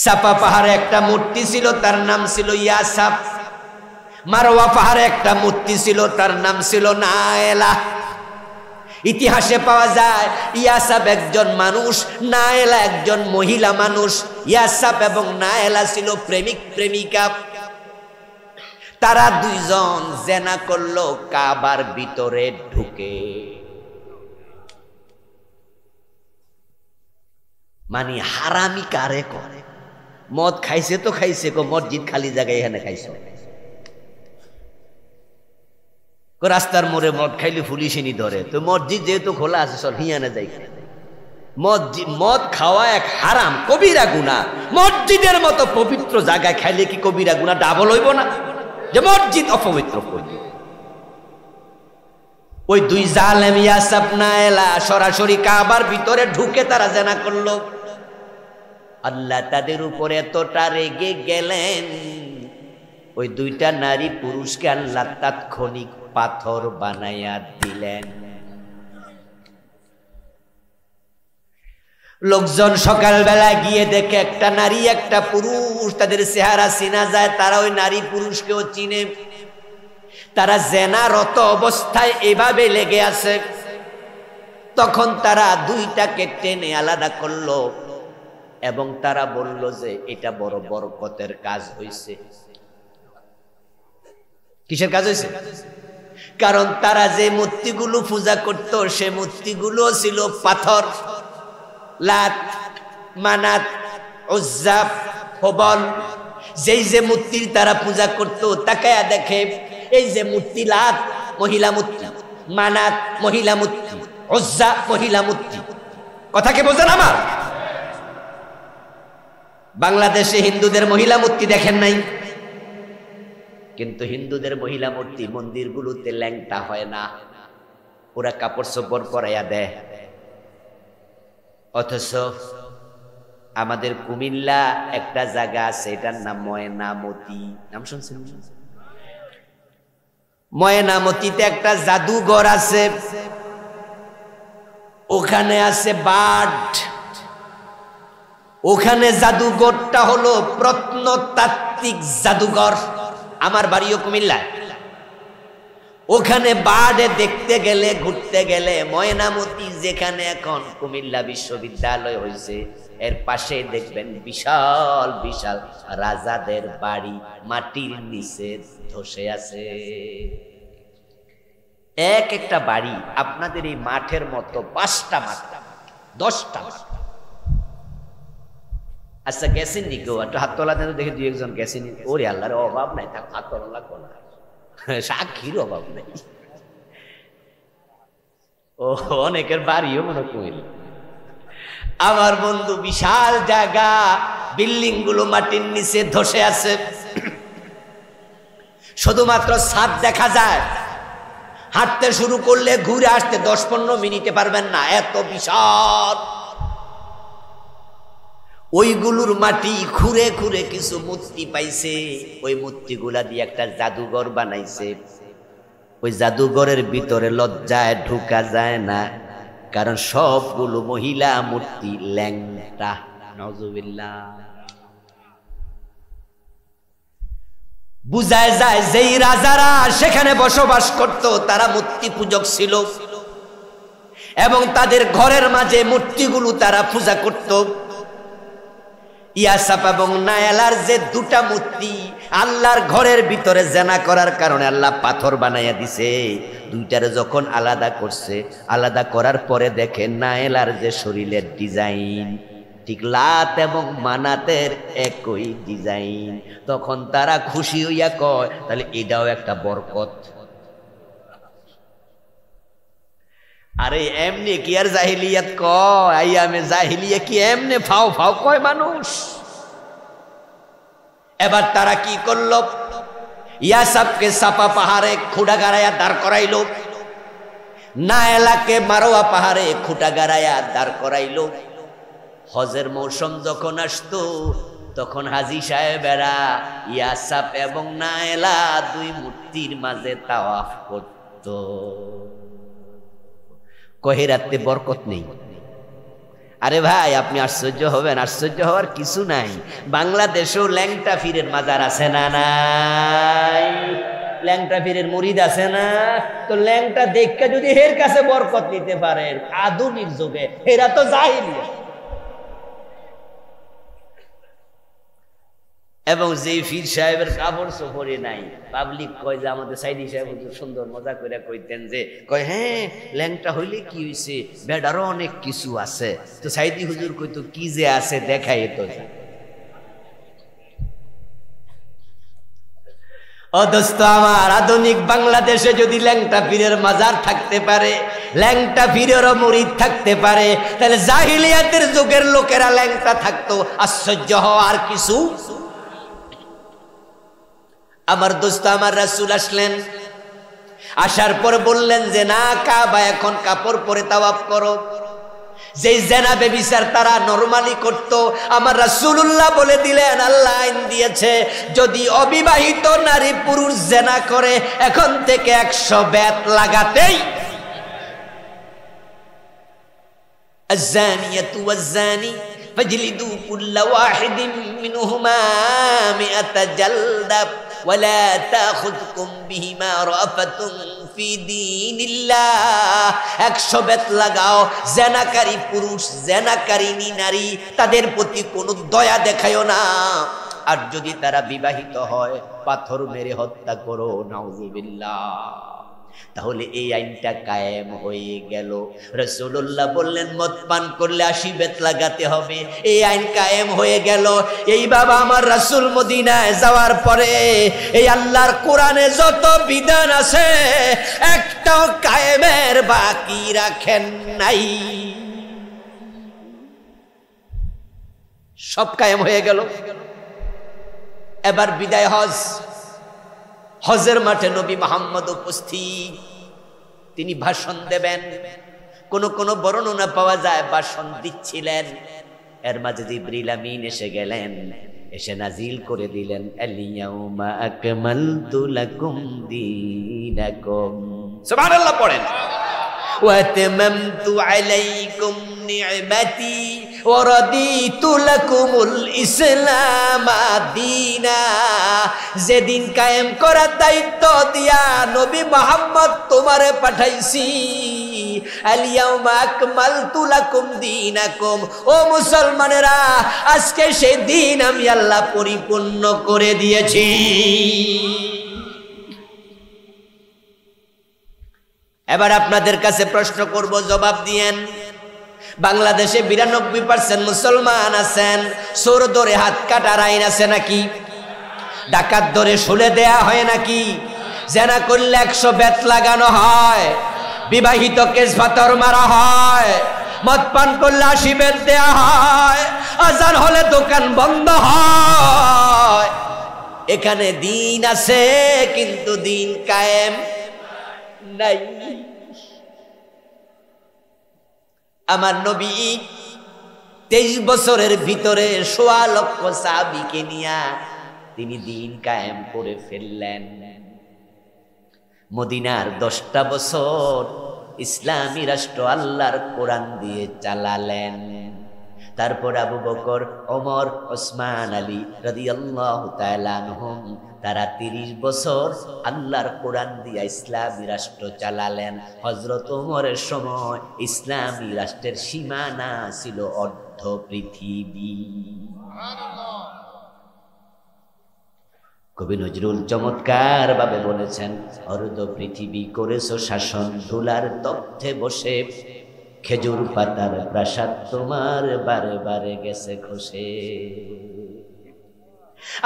সাপা পাহাড়ে একটা মূর্তি ছিল, তার নাম ছিল ইয়াসাপ। মারওয়া পাহাড়ে একটা মূর্তি ছিল, তার নাম ছিল নায়েলা। ইতিহাসে পাওয়া যায় ইয়াসাপ একজন মানুষ, নায়েলা একজন মহিলা মানুষ। ইয়াসাপ এবং নায়েলা ছিল প্রেমিক প্রেমিকা। তারা দুইজন জেনা করলো কাবার ভিতরে ঢুকে। মানে হারামি কারে করে? মদ খাইছে তো খাইছে, মসজিদ খালি জায়গায় এখানে খাইছে। রাস্তার মোড়ে মদ খাইলে পুলিশিনি ধরে, তো মসজিদ যেহেতু খোলা আছে সব হিয়ানে যাই। মদ খাওয়া এক হারাম, কবিরা গুনাহ। মসজিদের মতো পবিত্র জায়গায় খাইলে কি কবিরা গুনাহ ডাবল হইব না? যে মসজিদ অপবিত্র করবে। ওই দুই জালেম ইয়াসাপ নায়েলা সরাসরি কাবার ভিতরে ঢুকে তারা জেনা করলো। আল্লাহ তাদের উপরে এতটা রেগে গেলেন, ওই দুইটা নারী পুরুষকে আল্লাহ তাৎক্ষণিক পাথর বানাইয়া দিলেন। লোকজন সকালবেলা গিয়ে দেখে একটা নারী একটা পুরুষ, তাদের চেহারা চিনা যায়, তারা ওই নারী পুরুষকেও চিনে। তারা জেনারত অবস্থায় এভাবে লেগে আছে। তখন তারা দুইটাকে টেনে আলাদা করলো এবং তারা বলল যে এটা বড় বরকতের কাজ হয়েছে। কিসের কাজ হয়েছে? কারণ তারা যে মূর্তিগুলো পূজা করত সে মূর্তিগুলো ছিল পাথর। লাত, মানাত, উজ্জা, হুবল, যেই যে মূর্তির তারা পূজা করত, তাকায়া দেখে এই যে মূর্তি, লাত মহিলা মূর্তি, মানাত মহিলা মূর্তি, উজ্জা মহিলা মূর্তি। কথা কি বোঝেন আমার? বাংলাদেশে হিন্দুদের মহিলা মূর্তি দেখেন নাই, কিন্তু হিন্দুদের মহিলা মূর্তি মন্দিরগুলোতে ল্যাংটা হয় না, ওরা কাপড় চোপড় পরাইয়া দেয়। অথচ আমাদের কুমিল্লা একটা জায়গা আছে, এটার নাম ময়নামতি, নাম শুনছেন? ময়নামতিতে একটা জাদুঘর আছে, ওখানে আছে বার্ড। ওখানে জাদুঘরটা হলো প্রত্নতাত্ত্বিক জাদুঘর। আমার বাড়িও কুমিল্লায়। ওখানে বার্ডে দেখতে গেলে, ঘুরতে গেলে, ময়নামতি যেখানে এখন কুমিল্লা বিশ্ববিদ্যালয় হয়েছে এর পাশে দেখবেন বিশাল বিশাল রাজাদের বাড়ি মাটির নিচে ধসে আছে। এক একটা বাড়ি আপনাদের এই মাঠের মতো 5টা মাঠ, 10টা মাঠ। আচ্ছা গেছেন নি কেউ? একটু হাত তোলা দেন, দেখে 2-1 জন গেছেন। ওরে আল্লাহর অভাব নাই, থাক হাত তোলা লাগবো না, সাক্ষীর অভাব নাই। ও অনেকের বাড়িও মনে কইল। আমার বন্ধু, বিশাল জায়গা, বিল্ডিং গুলো মাটির নিচে ধসে আছে, শুধুমাত্র ছাদ দেখা যায়। হাঁটতে শুরু করলে ঘুরে আসতে 10-15 মিনিটে পারবেন না, এত বিশাল। ওইগুলোর মাটি খুঁড়ে খুঁড়ে কিছু মূর্তি পাইছে, ওই মূর্তিগুলা দিয়ে একটা জাদুঘর বানাইছে। ওই জাদুঘরের ভিতরে লজ্জায় ঢুকা যায় না, কারণ সবগুলো মহিলা মূর্তি ল্যাংটা। নাউজুবিল্লাহ। বুঝায় যায় যেই রাজারা সেখানে বসবাস করত তারা মূর্তি পূজক ছিল এবং তাদের ঘরের মাঝে মূর্তিগুলো তারা পূজা করত। ইয়াসাপ এবং নায়েলার যে 2টা মূর্তি আল্লাহর ঘরের ভিতরে জেনা করার কারণে আল্লাহ পাথর বানাইয়া দিছে। 2টারে যখন আলাদা করছে, আলাদা করার পরে দেখেন নায়েলার যে শরীরের ডিজাইন ঠিক লাত এবং মানাতের একই ডিজাইন। তখন তারা খুশি হইয়া কয় তাহলে এটাও একটা বরকত। আরে এমনি কি আর জাহিলিয়াত কয়? আইয়ামে জাহিলিয়া কি এমনি ফাও ফাও কয় মানুষ? এবার তারা কি করলো? ইয়াসাবকে সাপা পাহাড়ে খুঁড়া গাড়াইয়া দাঁড় করাইলো, নায়েলাকে মারোয়া পাহাড়ে খুঁটা গাড়াইয়া দাঁড় করাইলো। হজের মৌসুম যখন আসতো তখন হাজী সাহেবেরা ইয়াসাব এবং নায়েলা দুই মূর্তির মাঝে তাওয়াফ করত। কহেরাতে বরকত নেই। আরে ভাই আপনি আশ্চর্য হবেন, আশ্চর্য হওয়ার কিছু নাই। বাংলাদেশেও ল্যাংটা পীরের মাজার আছে না নাই? ল্যাংটা পীরের মুরিদ আছে না? তো ল্যাংটা দেখে যদি এর কাছে বরকত নিতে পারেন আধুনিক যুগে, এরা তো জাহিলিয়া। এবং যে পীর সাহেবের কাপড় চোপড়ে নাই, পাবলিক কয় যে আমাদের সাইদি সাহেব সুন্দর মজা করে কইতেন যে কয় হ্যাঁ ল্যাংটা হইলে কি হইছে, বেডারও অনেক কিছু আছে। তো সাইদি হুজুর কইতো কি যে আছে দেখাই তো। ও দোস্ত আমার, আধুনিক বাংলাদেশে যদি ল্যাংটা পীরের মাজার থাকতে পারে, ল্যাংটা পীরেরও মুরিদ থাকতে পারে, তাহলে জাহিলিয়াতের যুগের লোকেরা ল্যাংটা থাকতো, আশ্চর্য হওয়ার কিছু। আমার দোস্ত আমার রাসূল আসলেন, আসার পর বললেন যে না, কাবা এখন কাপড় পরে তাওয়াফ করো। যেই জেনা বেবিচার তারা নরমালি করত, আমার রাসূলুল্লাহ বলে দিলেন, আল্লাহ আইন দিয়েছে যদি অবিবাহিত নারী পুরুষ জেনা করে এখন থেকে 100 বেত লাগাতেই। الزانية والزاني فاجلدوا كل واحد منهما 100 جلدة ولا تأخذكم بهما رأفة في دين الله। 100 বেত লাগাও। জেনাকারী পুরুষ জেনাকারিনী নারী তাদের প্রতি কোনো দয়া দেখায়ও না। আর যদি তারা বিবাহিত হয় পাথর মেরে হত্যা করো, নাউযুবিল্লাহ। তাহলে এই আইনটা কায়েম হয়ে গেল। রাসূলুল্লাহ বললেন মদ পান করলে 80 বেত লাগাতে হবে, এই আইন কায়েম হয়ে গেল। এই বাবা আমার রাসূল মদিনায় যাওয়ার পরে এই আল্লাহর কোরআনে যত বিধান আছে একটাও কায়েমের বাকি রাখেন নাই, সব কায়েম হয়ে গেল। এবার বিদায় হজ। হজের মাঠে নবী মুহাম্মদ উপস্থিত, তিনি ভাষণ দেবেন। কোন কোন বর্ণনা পাওয়া যায় ভাষণ দিচ্ছিলেন, এর মাঝে জিবরিল আমিন এসে গেলেন, এসে নাজিল করে দিলেন আল-ইয়াউমা আকমালতু লাকুম দীনাকুম। সুবহানাল্লাহ পড়েন। ওয়া আতমামতু আলাইকুম নি'মাতি ওয়া রাদিতু লাকুমুল ইসলাম দীনা। যেদিন কায়েম করার দায়িত্ব দিয়া নবী মুহাম্মদ তোমারে পাঠাইছি, আল-ইয়াউমা আকমালতু লাকুম দীনাকুম, ও মুসলমানেরা আজকে সেই দিন আমি আল্লাহ পরিপূর্ণ করে দিয়েছি। এবার আপনাদের কাছে প্রশ্ন করব, জবাব দিয়েন। বাংলাদেশে 92% মুসলমান আছেন, চোর ধরে হাত কাটার আইন আছে নাকি? ডাকাত ধরে শুলে দেয়া হয় নাকি? জেনা করলে 100 বেত লাগানো হয়, বিবাহিত কেস পাথর মারা হয়, মদ পান করলে 80 বেত দেয়া হয়, আজান হলে দোকান বন্ধ হয়। এখানে দিন আছে কিন্তু দিন কায়েম নাই। আমার নবী 23 বছরের ভিতরে 1.25 লক্ষ সাহাবীকে নিয়ে তিনি দিন কায়েম করে ফেললেন। মদিনার 10টা বছর ইসলামী রাষ্ট্র আল্লাহর কোরআন দিয়ে চালালেন। তারপর আবু বকর, ওমর, ওসমান, আলী রাদিয়াল্লাহু তাআলা আনহুম তারা 30 বছর আল্লাহর কোরআন দিয়ে ইসলামী রাষ্ট্র চালালেন। হযরত ওমরের সময় ইসলামী রাষ্ট্রের সীমানা ছিল অর্ধ পৃথিবী। কবি নজরুল চমৎকার ভাবে বলেছেন, অর্ধ পৃথিবী করেছো শাসন, ধুলার তপ্তে বসে খেজুর পাতার প্রাসাদ তোমার বারে বারে গেছে খসে।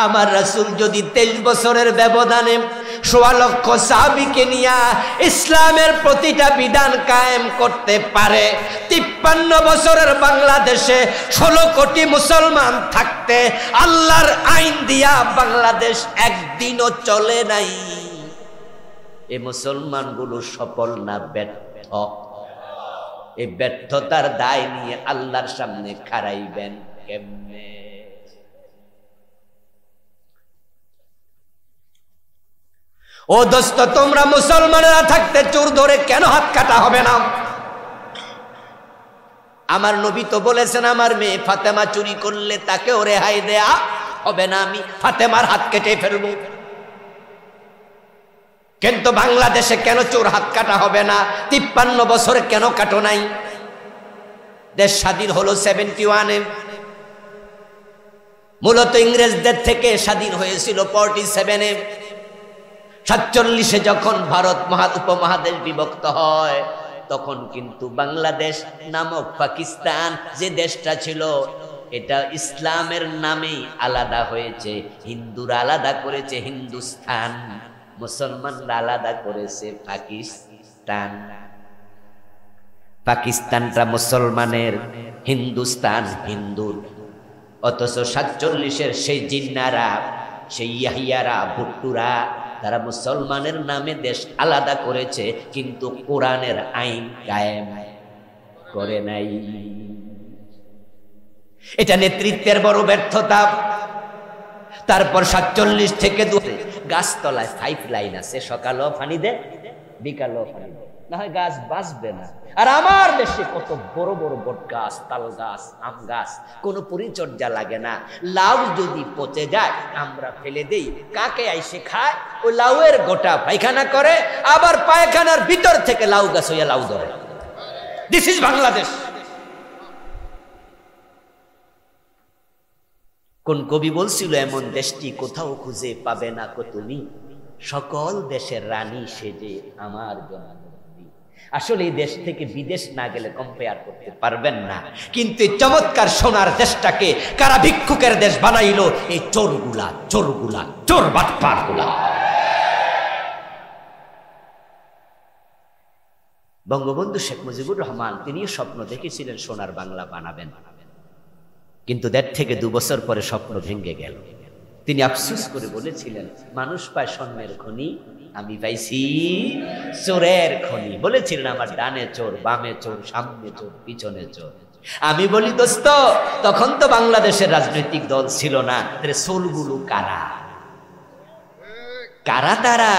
আমার রাসূল যদি 23 বছরের ব্যবধানে 16 লক্ষ সাহাবীকে নিয়ে ইসলামের প্রতিটা বিধান কায়েম করতে পারে, 53 বছরের বাংলাদেশে 16 কোটি মুসলমান থাকতে আল্লাহর আইন দিয়া বাংলাদেশ একদিনও চলে নাই। এই মুসলমানগুলো সফল না ব্যর্থ? এই ব্যর্থতার দায় নিয়ে আল্লাহর সামনে খাড়াইবেন কেমনে? ও দোস্ত, তোমরা মুসলমানেরা থাকতে চোর ধরে কেন হাত কাটা হবে না? আমার নবী তো বলেছেন, আমার মেয়ে ফাতেমা চুরি করলে তাকেও রেহাই দেয়া হবে না, আমি ফাতেমার হাত কেটে ফেলবো। কিন্তু বাংলাদেশে কেন চোর হাত কাটা হবে না? 53 বছরে কেন কাটো নাই? দেশ স্বাধীন হলো 71-এ, মূলত ইংরেজদের থেকে স্বাধীন হয়েছিল 47-এ। 47-এ যখন ভারত উপমহাদেশ বিভক্ত হয়, তখন কিন্তু বাংলাদেশ নামক পাকিস্তান যে দেশটা ছিল, এটা ইসলামের নামেই আলাদা হয়েছে। হিন্দুরা আলাদা করেছে হিন্দুস্তান, মুসলমানরা আলাদা করেছে পাকিস্তান। পাকিস্তানটা মুসলমানের, হিন্দুস্তান হিন্দুর। অথচ 47-এর সেই জিন্নারা, সেই ইয়াহিয়ারা, ভুট্টুরা, তারা মুসলমানের নামে দেশ আলাদা করেছে, কিন্তু কোরআনের আইন কায়েম করে নাই। এটা নেতৃত্বের বড় ব্যর্থতা। তারপর 47 থেকে গাছতলায় 5 লাইন আছে, সকালেও পানি দে, বিকালেও পানি দে, না হয় গাছ বাঁচবে না। আর আমার দেশে কত বড় বড় বট গাছ, তাল গাছ, আম গাছ, কোনো পরিচর্যা লাগে না। লাউ যদি পচে যায় আমরা ফেলে দেই, কাকে আইসে খায়, ওই লাউয়ের গোটা পায়খানা করে, আবার পায়খানার ভিতর থেকে লাউ গাছ হইয়া লাউ ধরে। This is Bangladesh. কোন কবি বলছিল, এমন দেশটি কোথাও খুঁজে পাবে না কো তুমি, সকল দেশের রানী সেজে আমার জন্য। আসলে এই দেশ থেকে বিদেশ না গেলে কম্পেয়ার করতে পারবেন না। কিন্তু এই চমৎকার সোনার দেশটাকে কারা ভিক্ষুকের দেশ বানাইলো? এই চোরগুলা, চোর বাটপারগুলা। বঙ্গবন্ধু শেখ মুজিবুর রহমান তিনিও স্বপ্ন দেখেছিলেন সোনার বাংলা বানাবেন, কিন্তু 1.5 থেকে 2 বছর পরে স্বপ্ন ভেঙে গেল। তিনি আফসোস করে বলেছিলেন, মানুষ পায় স্বর্ণের খনি, আমি পাইছি চোরের খনি। বলেছিলেন, আমার ডানে চোর, বামে চোর, সামনে চোর, পিছনে চোর। আমি বলি, দোস্ত, তখন তো বাংলাদেশের রাজনৈতিক দল ছিল না, চোরগুলো কারা? কারা তারা?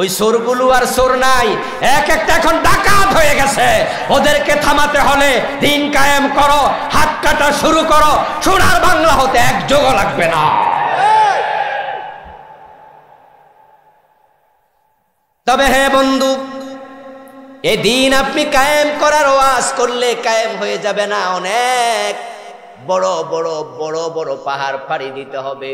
ওই চোরগুলো আর চোর নাই, এক একটা এখন ডাকাত হয়ে গেছে। ওদেরকে থামাতে হলে দিন কায়েম করো, হাত কাটা শুরু করো, সোনার বাংলা হতে এক যোগও লাগবে না। তবে হে বন্ধু, এই দিন আপনি কায়েম করার ওয়াজ করলে কায়েম হয়ে যাবে না। অনেক বড় বড় বড় বড় পাহাড় পাড়ি দিতে হবে,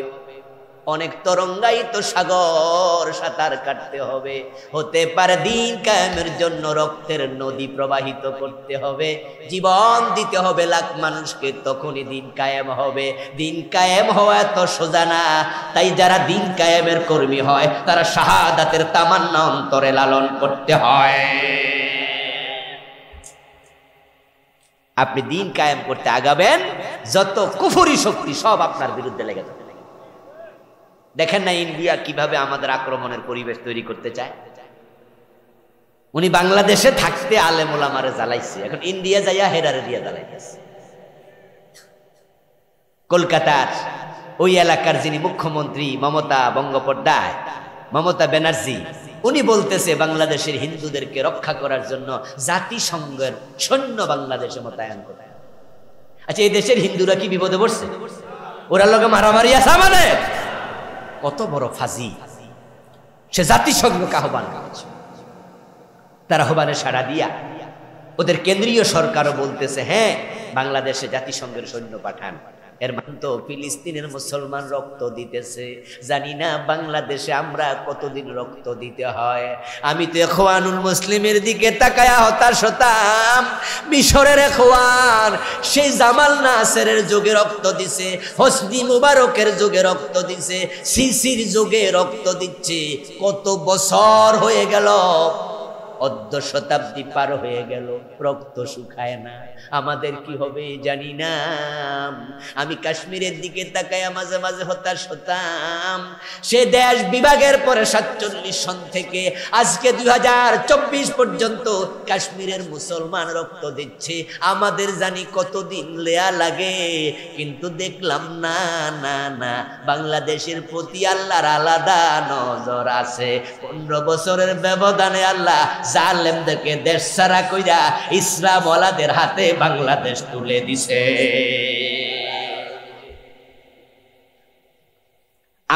অনেক তরঙ্গায়িত সাগর সাঁতার কাটতে হবে। হতে পারে দিন কায়েমের জন্য রক্তের নদী প্রবাহিত করতে হবে, জীবন দিতে হবে লাখ মানুষকে, তখনই দিন কায়েম হবে। দিন কায়েম হওয়া এত সোজা না। তাই যারা দিন কায়েমের কর্মী হয়, তারা শাহাদাতের তামান্না অন্তরে লালন করতে হয়। আপনি দিন কায়েম করতে আগাবেন, যত কুফরি শক্তি সব আপনার বিরুদ্ধে লেগে যাবে। দেখেন না ইন্ডিয়া কিভাবে আমাদের আক্রমণের পরিবেশ তৈরি করতে চায়। উনি বাংলাদেশে থাকতে আলেম ওলামারে জ্বালাইছে, এখন ইন্ডিয়া যাইয়া হেরারে দিয়া জ্বালাইতেছে। কলকাতার ওই এলাকার যিনি মুখ্যমন্ত্রী মমতা ব্যানার্জি, উনি বলতেছে বাংলাদেশের হিন্দুদেরকে রক্ষা করার জন্য জাতিসংঘের সৈন্য বাংলাদেশে মোতায়েন করে। আচ্ছা, এই দেশের হিন্দুরা কি বিপদে পড়ছে? ওরা লোকে মারামারি আছে আমাদের? কত বড় ফাজি! সে জাতিসংঘকে আহ্বান করেছে, তার আহ্বানে সাড়া দিয়া ওদের কেন্দ্রীয় সরকারও বলতেছে, হ্যাঁ, বাংলাদেশে জাতিসংঘের সৈন্য পাঠান। এর মানে তো ফিলিস্তিনের মুসলমান রক্ত দিতেছে, জানি না বাংলাদেশে আমরা কতদিন রক্ত দিতে হয়। আমি তো ইখওয়ানুল মুসলিমের দিকে তাকায়া হতাশ হতাম। মিশরের ইখওয়ান সেই জামাল নাসেরের যুগে রক্ত দিছে, হোসনি মুবারকের যুগে রক্ত দিছে, সিসির যুগে রক্ত দিচ্ছে। কত বছর হয়ে গেল, অর্ধ শতাব্দী পার হয়ে গেল, রক্ত শুকায় না। আমাদের কি হবে জানি না। আমি কাশ্মীরের দিকে তাকায় মাঝে মাঝে হতাশ হতাম। সে দেশ বিভাগের পরে 47 সন থেকে আজকে 2024 পর্যন্ত কাশ্মীরের মুসলমান রক্ত দিচ্ছে। আমাদের জানি কতদিন লেয়া লাগে, কিন্তু দেখলাম না না না, বাংলাদেশের প্রতি আল্লাহর আলাদা নজর আছে। 15 বছরের ব্যবধানে আল্লাহ জালেমদেরকে দেশ ছাড়া কইরা ইসলামওয়ালাদের হাতে বাংলাদেশ তুলে দিছে।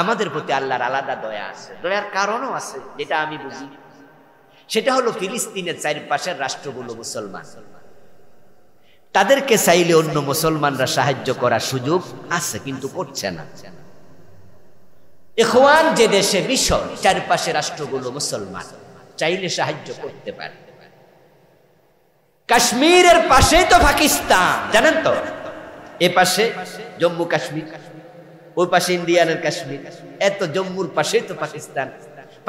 আমাদের প্রতি আল্লাহর আলাদা দয়া আছে, দয়ার কারণও আছে যেটা আমি বুঝি। সেটা হলো ফিলিস্তিনের চারপাশের রাষ্ট্রগুলো মুসলমান, তাদেরকে চাইলে অন্য মুসলমানরা সাহায্য করার সুযোগ আছে, কিন্তু করছে না। ইখওয়ান যে দেশে মিশর, চারপাশে রাষ্ট্রগুলো মুসলমান, চাইলে সাহায্য করতে পারে। কাশ্মীরের পাশেই তো পাকিস্তান, জানেন তো? এ পাশে জম্মু কাশ্মীর, ওই পাশে ইন্ডিয়ানের কাশ্মীর, এত জম্মুর পাশেই তো পাকিস্তান।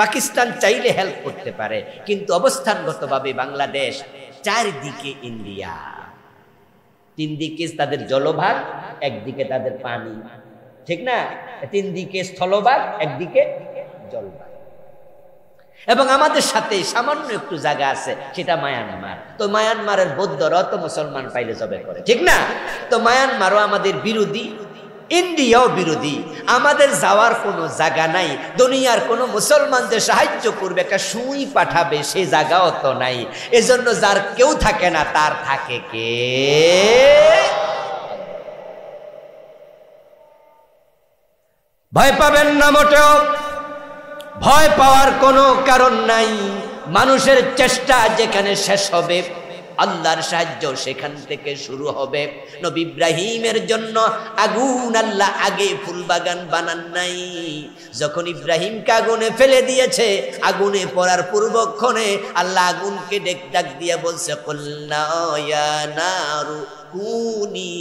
পাকিস্তান চাইলে হেল্প করতে পারে, কিন্তু অবস্থানগতভাবে বাংলাদেশ, চারদিকে ইন্ডিয়া, 3 দিকে তাদের জলভাগ, একদিকে তাদের পানি, ঠিক না? 3 দিকে স্থলভাগ, একদিকে জলভাগ। এবং আমাদের সাথে সামান্য একটু জায়গা আছে, সেটা মায়ানমার। তো মায়ানমারের বৌদ্ধরা তো মুসলমান পাইলে জবে করে, ঠিক না? তো মায়ানমারও আমাদের বিরোধী, ইন্ডিয়াও বিরোধী। আমাদের যাওয়ার কোনো জায়গা নাই, দুনিয়ার কোনো মুসলমানদের সাহায্য করবে, একটা সুই পাঠাবে, সে জায়গাও তো নাই। এজন্য যার কেউ থাকে না, তার থাকে কে? ভয় পাবেন না মোটেও, ভয় পাওয়ার কোনো কারণ নাই। মানুষের চেষ্টা যেখানে শেষ হবে, আল্লাহর সাহায্য সেখান থেকে শুরু হবে। নবী ইব্রাহিমের জন্য আগুন আল্লাহ আগে ফুলবাগান বানান নাই। যখন ইব্রাহিমকে আগুনে ফেলে দিয়েছে, আগুনে পড়ার পূর্বক্ষণে আল্লাহ আগুনকে ডাক দিয়ে বলছে, কুলনা ইয়া নারু কুনি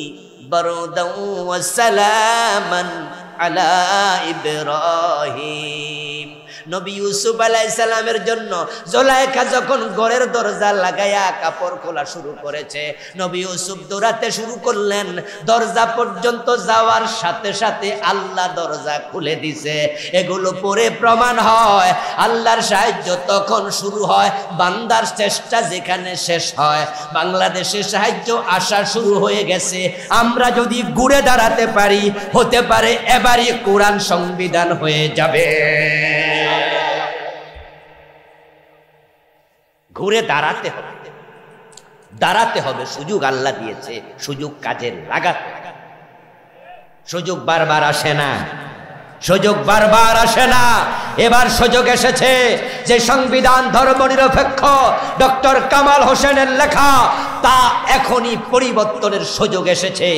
বারদান ওয়া সালামান আলা ইব্রাহিম। নবী ইউসুফ আলাইহিস সালামের জন্য জুলাইখা যখন ঘরের দরজা লাগায়া কাপড় খোলা শুরু করেছে, নবী ইউসুফ দৌড়াতে শুরু করলেন। দরজা পর্যন্ত যাওয়ার সাথে সাথে আল্লাহ দরজা খুলে দিছে। এগুলো পরে প্রমাণ হয় আল্লাহর সাহায্য তখন শুরু হয় বান্দার চেষ্টা যেখানে শেষ হয়। বাংলাদেশে সাহায্য আসা শুরু হয়ে গেছে। আমরা যদি ঘুরে দাঁড়াতে পারি, হতে পারে এবারই কোরআন সংবিধান হয়ে যাবে। ঘুরে দাঁড়াতে হবে, দাঁড়াতে হবে। সুযোগ আল্লাহ দিয়েছে, সুযোগ কাজে লাগাতে। সুযোগ বারবার আসে না, সুযোগ বারবার আসে না। এবার সুযোগ এসেছে যে সংবিধান ধর্মনিরপেক্ষ ডক্টর কামাল হোসেনের লেখা, তা এখনই পরিবর্তনের সুযোগ এসেছে।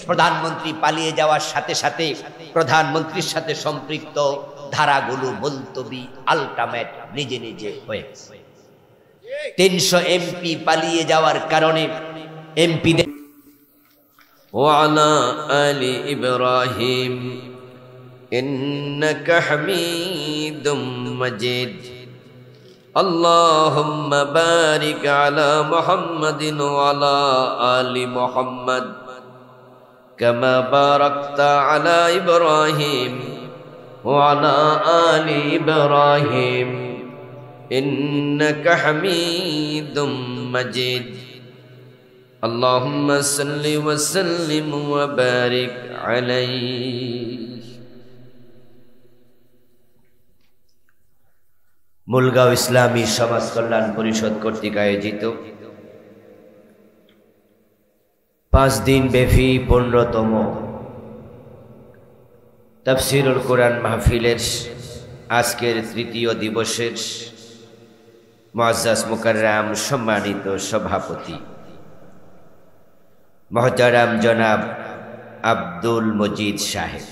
প্রধানমন্ত্রী পালিয়ে যাওয়ার সাথে সাথে প্রধানমন্ত্রীর সাথে সম্পৃক্ত ধারাগুলো মুলতবি, আলটিমেট নিজে নিজে হয়েছে। 300 এমপি পালিয়ে যাওয়ার কারণে এমপি ওয়ালা আলি ইব্রাহিম ইন্নাকা হামিদুম মাজিদ আল্লাহুম্মা বারিক আলা মুহাম্মাদিন ওয়া আলা আলি মুহাম্মাদ কামা বারাকতা আলা ইব্রাহিম ওয়া আলা আলি ইব্রাহিম ইন্নাকা হামিদুম মাজিদ আল্লাহুম্মা সাল্লি ওয়া সাল্লিম ওয়া বারিক আলাইহি। মুলগাঁও ইসলামী সমাজ কল্যাণ পরিষদ কর্তৃক আয়োজিত 5 দিন ব্যাপী 15তম তাফসীরুল কোরআন মাহফিলের আজকের 3য় দিবসের মুআজ্জাজ মুকাররাম সম্মানিত সভাপতি মহতারাম জনাব আব্দুল মজিদ সাহেব,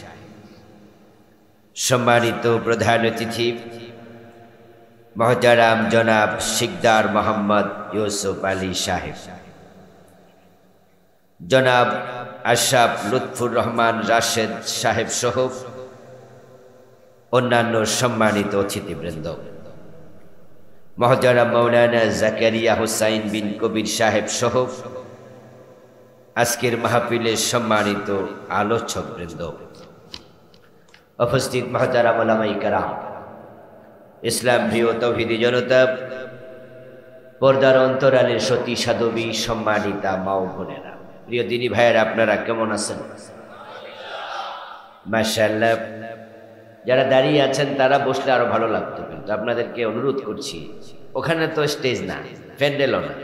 সম্মানিত প্রধান অতিথি মহতারাম জনাব শিকদার মোহাম্মদ ইউসুফ আলী সাহেব, জনাব আশরাফ লুৎফুর রহমান রাশেদ সাহেব সহ অন্যান্য সম্মানিত অতিথিবৃন্দ, মহতারাম মৌলানা জাকারিয়া হুসাইন বিন কবির সাহেব সহ আজকের মাহফিলের সম্মানিত আলোচকবৃন্দ, উপস্থিত মহতারাম উলামায়ে কেরাম, ইসলাম প্রিয় তৌহিদি জনতা, পর্দার অন্তরালের সতী সাধবী সম্মানিতা মা ও বোনেরা, প্রিয় দিনী ভাইয়েরা, আপনারা কেমন আছেন? মাশাআল্লাহ। যারা দাঁড়িয়ে আছেন তারা বসলে আরো ভালো লাগতো, কিন্তু আপনাদেরকে অনুরোধ করছি, ওখানে তো স্টেজ না, প্যান্ডেলও না,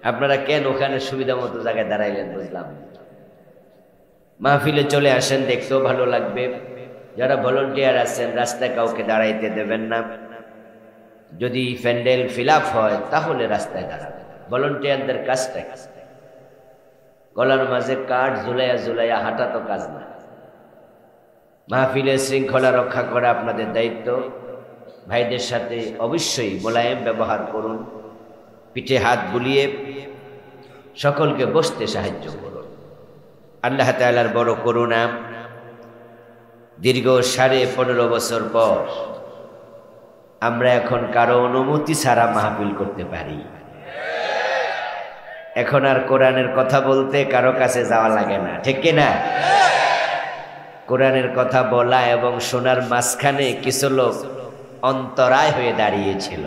আপনারা কেন ওখানে সুবিধা মতো জায়গায় দাঁড়াইলেন বুঝলাম। মাহফিলে চলে আসেন, দেখতেও ভালো লাগবে। যারা ভলান্টিয়ার আছেন রাস্তায় কাউকে দাঁড়াইতে দেবেন না, যদি প্যান্ডেল ফিল আপ হয় তাহলে রাস্তায় দাঁড়াবেন। ভলান্টিয়ারদের কাজটা গলার মাঝে কাঠ ঝুলাইয়া ঝুলাইয়া হাঁটা তো কাজ না। মাহফিলের শৃঙ্খলা রক্ষা করা আপনাদের দায়িত্ব। ভাইদের সাথে অবশ্যই মোলায়েম ব্যবহার করুন, পিঠে হাত বুলিয়ে সকলকে বসতে সাহায্য করুন। আল্লাহ তাআলার বড় করুণা, দীর্ঘ 15.5 বছর পর আমরা এখন কারো অনুমতি ছাড়া মাহফিল করতে পারি। এখন আর কোরআনের কথা বলতে কারো কাছে যাওয়া লাগে না, ঠিক কিনা? কোরআনের কথা বলা এবং শোনার মাঝখানে কিছু লোক অন্তরায় হয়ে দাঁড়িয়েছিল।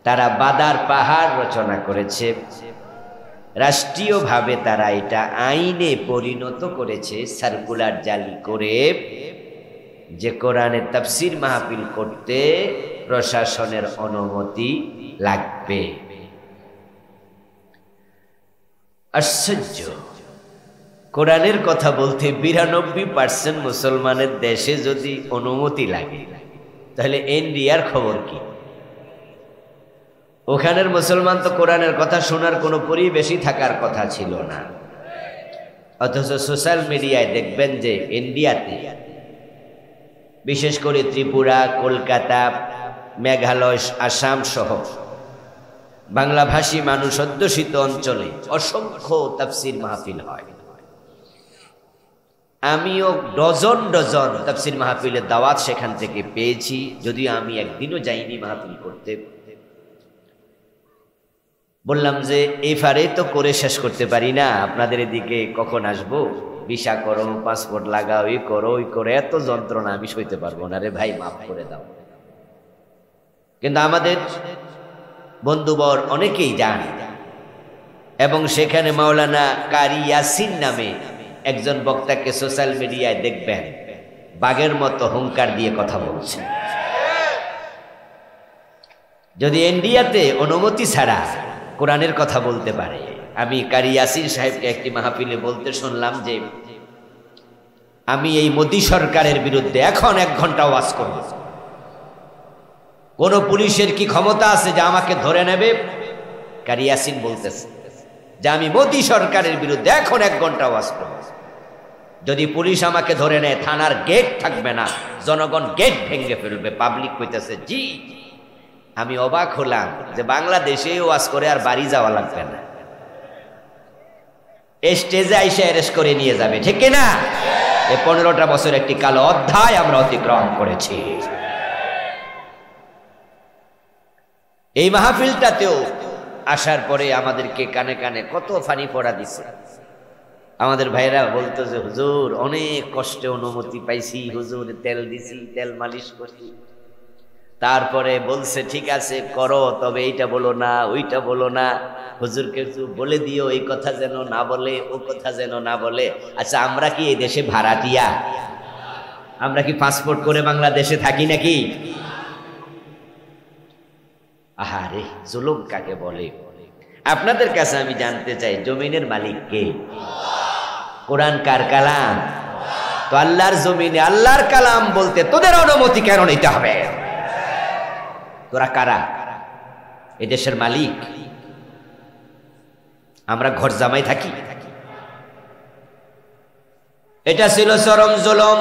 তারা বাদার পাহাড় রচনা করেছে, রাষ্ট্রীয়ভাবে তারা এটা আইনে পরিণত করেছে, সার্কুলার জারি করে, যে কোরআনের তাফসীর মাহফিল করতে প্রশাসনের অনুমতি লাগবে। আশ্চর্য, কোরআনের কথা বলতে 92% মুসলমানের দেশে যদি অনুমতি লাগে, তাহলে ইন্ডিয়ার খবর কি? ওখানের মুসলমান তো কোরআনের কথা শোনার কোনো পরিবেশই থাকার কথা ছিল না। অথচ সোশ্যাল মিডিয়ায় দেখবেন যে ইন্ডিয়াতে, বিশেষ করে ত্রিপুরা, কলকাতা, মেঘালয়, আসাম সহ বাংলাভাষী মানুষ অধ্যুষিত অঞ্চলে অসংখ্য তাফসীর মাহফিল হয়। আমিও ডজন ডজন তাফসীর মাহফিলের দাওয়াত সেখান থেকে পেয়েছি, যদিও আমি একদিনও যাইনি মাহফিল করতে। বললাম যে এফারে তো করে শেষ করতে পারি না, আপনাদের এদিকে কখন আসবো, ভিসা করো, পাসপোর্ট লাগাও, এই করো ওই করো, এত যন্ত্রণা আমি সইতে পারবো না রে ভাই, মাফ করে দাও। কিন্তু আমাদের বন্ধুবর অনেকেই যান এবং সেখানে মাওলানা কারি ইয়াসিন নামে একজন বক্তাকে সোশ্যাল মিডিয়ায় দেখবেন বাঘের মতো হুঙ্কার দিয়ে কথা বলছে। যদি ইন্ডিয়াতে অনুমতি ছাড়া কোরআনের কথা বলতে পারে, আমি কারি ইয়াসিন সাহেবকে একটি মাহফিলে বলতে শুনলাম যে আমি এই মোদী সরকারের বিরুদ্ধে এখন 1 ঘন্টা ওয়াজ করব। কোন পুলিশের কি ক্ষমতা আছে যে আমাকে ধরে নেবে? কারি ইয়াসিন বলতেছে যে আমি মোদী সরকারের বিরুদ্ধে এখন 1 ঘন্টা ওয়াজ করব। যদি পুলিশ আমাকে ধরে নেয়, থানার গেট থাকবে না, জনগণ গেট ভেঙে ফেলবে। পাবলিক কইতেছে জি। আমি অবাক হলাম যে বাংলাদেশে ওয়াজ করে আর বাড়ি যাওয়া লাগবে না, এই স্টেজে আইসা অ্যারেস্ট করে নিয়ে যাবে, ঠিক কিনা? এই 15টা বছর একটি কালো অধ্যায় আমরা অতিক্রম করেছি। এই মাহফিলটাতেও আসার পরে আমাদেরকে কানে কানে কত ফানি পড়া দিছে। আমাদের ভাইরা বলতো যে হুজুর অনেক কষ্টে অনুমতি পাইছি, হুজুর তেল দিছি, তেল মালিশ করছি, তারপরে বলছে ঠিক আছে করো, তবে এইটা বলো না, ওইটা বলো না, হুজুরকে একটু বলে দিও এই কথা যেন না বলে, ও কথা যেন না বলে। আচ্ছা, আমরা কি এই দেশে ভাড়াটিয়া? আমরা কি পাসপোর্ট করে বাংলাদেশে থাকি নাকি? আহারে, জুলুম কাকে বলে? আপনাদের কাছে আমি জানতে চাই, জমিনের মালিক কে? কোরআন কার কালাম? তো আল্লাহর জমিনে আল্লাহর কালাম বলতে তোদের অনুমতি কেন নিতে হবে? তোরা কারা? এদেশের মালিক? আমরা ঘর জামাই থাকি? এটা ছিল চরম জুলুম।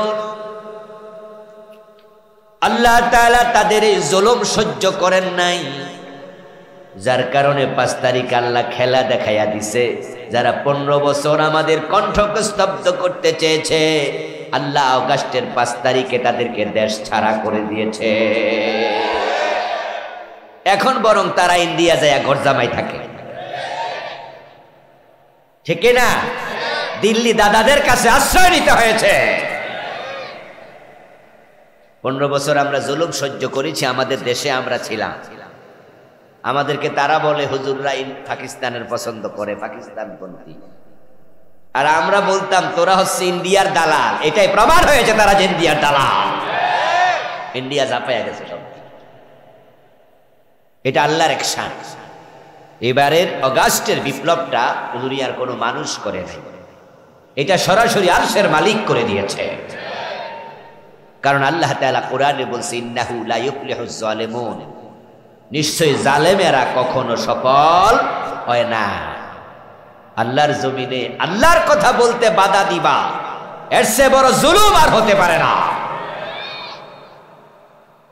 আল্লাহ তাআলা তাদের এই জুলুম সহ্য করেন নাই, যার কারণে 5 তারিখ আল্লাহ খেলা দেখাইয়া দিছে। যারা 15 বছর আমাদের কণ্ঠকে স্তব্ধ করতে চেয়েছে, আল্লাহ আগস্টের 5 তারিখে তাদেরকে দেশ ছাড়া করে দিয়েছে। এখন বরং তারা ইন্ডিয়া যায় ঘর জামাই থাকে, ঠিক না? দিল্লি দাদাদের কাছে আশ্রয় নিতে হয়েছে। 15 বছর আমরা জুলুম সহ্য করেছি, আমাদের দেশে আমরা ছিলাম। আমাদেরকে তারা বলে হুজুররা পাকিস্তানের পছন্দ করে, পাকিস্তানপন্থী। আর আমরা বলতাম তোরা হচ্ছে ইন্ডিয়ার দালাল। এটাই প্রমাণ হয়েছে তারা যে ইন্ডিয়ার দালাল। ইন্ডিয়া ঝাঁপাইয়া গেছে সব। এটা আল্লাহর এক শান। এবারের আগস্টের বিপ্লবটা দুনিয়ার কোনো মানুষ করে নাই, এটা সরাসরি আরশের মালিক করে দিয়েছে। কারণ আল্লাহ তাআলা কোরআনে বলছে ইন্নাহু লা ইফলিহুজ জালিমুন, নিশ্চয়ই জালেমেরা কখনো সফল হয় না। আল্লাহর জমিনে আল্লাহর কথা বলতে বাধা দিবা, এর চেয়ে বড় জুলুম আর হতে পারে না।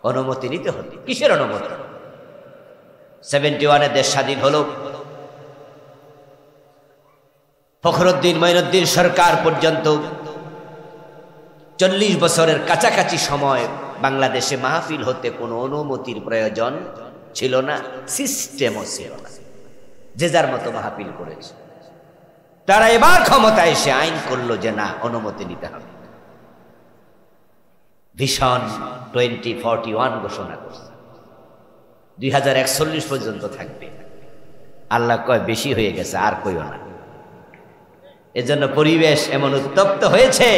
অনুমতি নিতে হবে। কিসের অনুমতি? 71-এ দেশ স্বাধীন হলো। ফখরুদ্দিন মঈনুদ্দিন সরকার পর্যন্ত 40 বছরের কাছাকাছি সময় বাংলাদেশে মাহফিল হতে কোনো অনুমতির প্রয়োজন ছিল না, সিস্টেমও ছিল না। যে যার মতো মাহফিল করেছে। তারা এবার ক্ষমতায় এসে আইন করলো যে না, অনুমতি নিতে হবে। ভিশন 2041 ঘোষণা করছে 2041 পর্যন্ত থাকবে। আল্লাহ কয় বেশি হয়ে গেছে, আর কইও না। এজন্য পরিবেশ এমন উত্তপ্ত হয়েছে,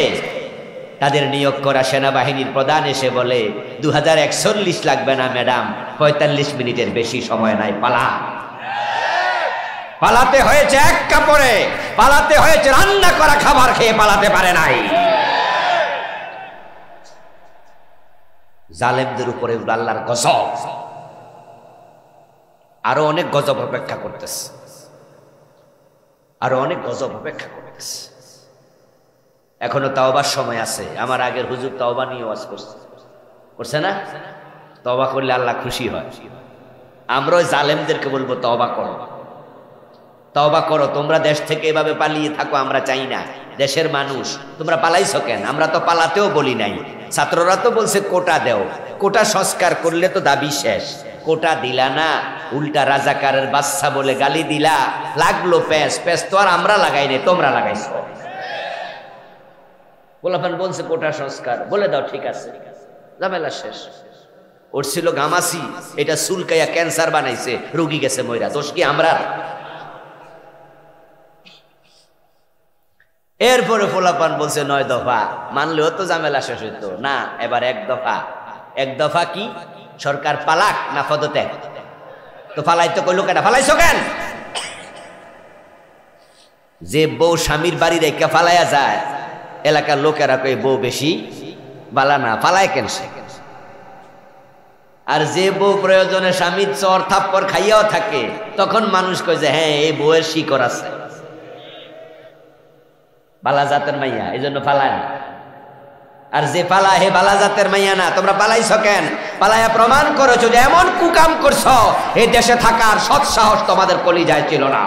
তাদের নিয়োগ করা সেনাবাহিনীর প্রধান এসে বলে 2041 লাগবে না ম্যাডাম, 45 মিনিটের বেশি সময় নাই, পালা। পালাতে হয়েছে এক কাপড়ে, পালাতে হয়েছে রান্না করা খাবার খেয়ে, পালাতে পারে নাই। জালেমদের উপরে আল্লাহর গজব, আরো অনেক গজব অপেক্ষা করতেছে, আরো অনেক গজব অপেক্ষা করতেছে। এখনো তাওবার সময় আছে। আমার আগের হুজুর তাওবা নিয়ে ওয়াজ করছে না? তওবা করলে আল্লাহ খুশি হয়। আমরা ওই জালেমদেরকে বলবো তওবা করো, তওবা করো। তোমরা দেশ থেকে এভাবে পালিয়ে থাকো, আমরা চাই না। দেশের মানুষ, তোমরা পালাইছো কেন? আমরা তো পালাতেও বলি নাই। ছাত্ররা তো বলছে কোটা দেও, কোটা সংস্কার করলে তো দাবি শেষ। কোটা দিলা না, উল্টা রাজাকারের বাচ্চা বলে গালি দিলা, লাগলো প্যাঁচ। প্যাঁচ তো আর আমরা লাগাই নাই, তোমরা লাগাইছো। গোলাপান বলছে কোটা সংস্কার, বলে দাও ঠিক আছে, ঝামেলা শেষ। ওর ছিল গামাসি, এটা চুলকাইয়া ক্যান্সার বানাইছে, রোগী গেছে মইরা, দোষ কি আমরা? এরপরে পোলাপান বলছে 9 দফা, মানলেও তো ঝামেলা শেষ হইতো না। এবার 1 দফা। 1 দফা কি? সরকার পালাক না পদত্যাগ? তো পালাইতো কইলো কেন? পালাইছো কেন? যে বউ স্বামীর বাড়ি রেখে পালাইয়া যায়, এলাকার লোকেরা কই বউ বেশি বালা না, পালায় কেন সে? আর যে বউ প্রয়োজনে স্বামীর চর থাপ্পড় খাইয়াও থাকে, তখন মানুষ কয় যে হ্যাঁ এই বউয়ের শিকড় আছে, বালা জাতের মাইয়া, এই জন্য পালায় না। আর যে পালা হে বালা জাতের মাইয়া না। তোমরা পালাইছো কেন? পালাইয়া প্রমাণ করেছো যে এমন কুকাম করছো, এই দেশে থাকার সৎ সাহস তোমাদের কলিজায় ছিল না।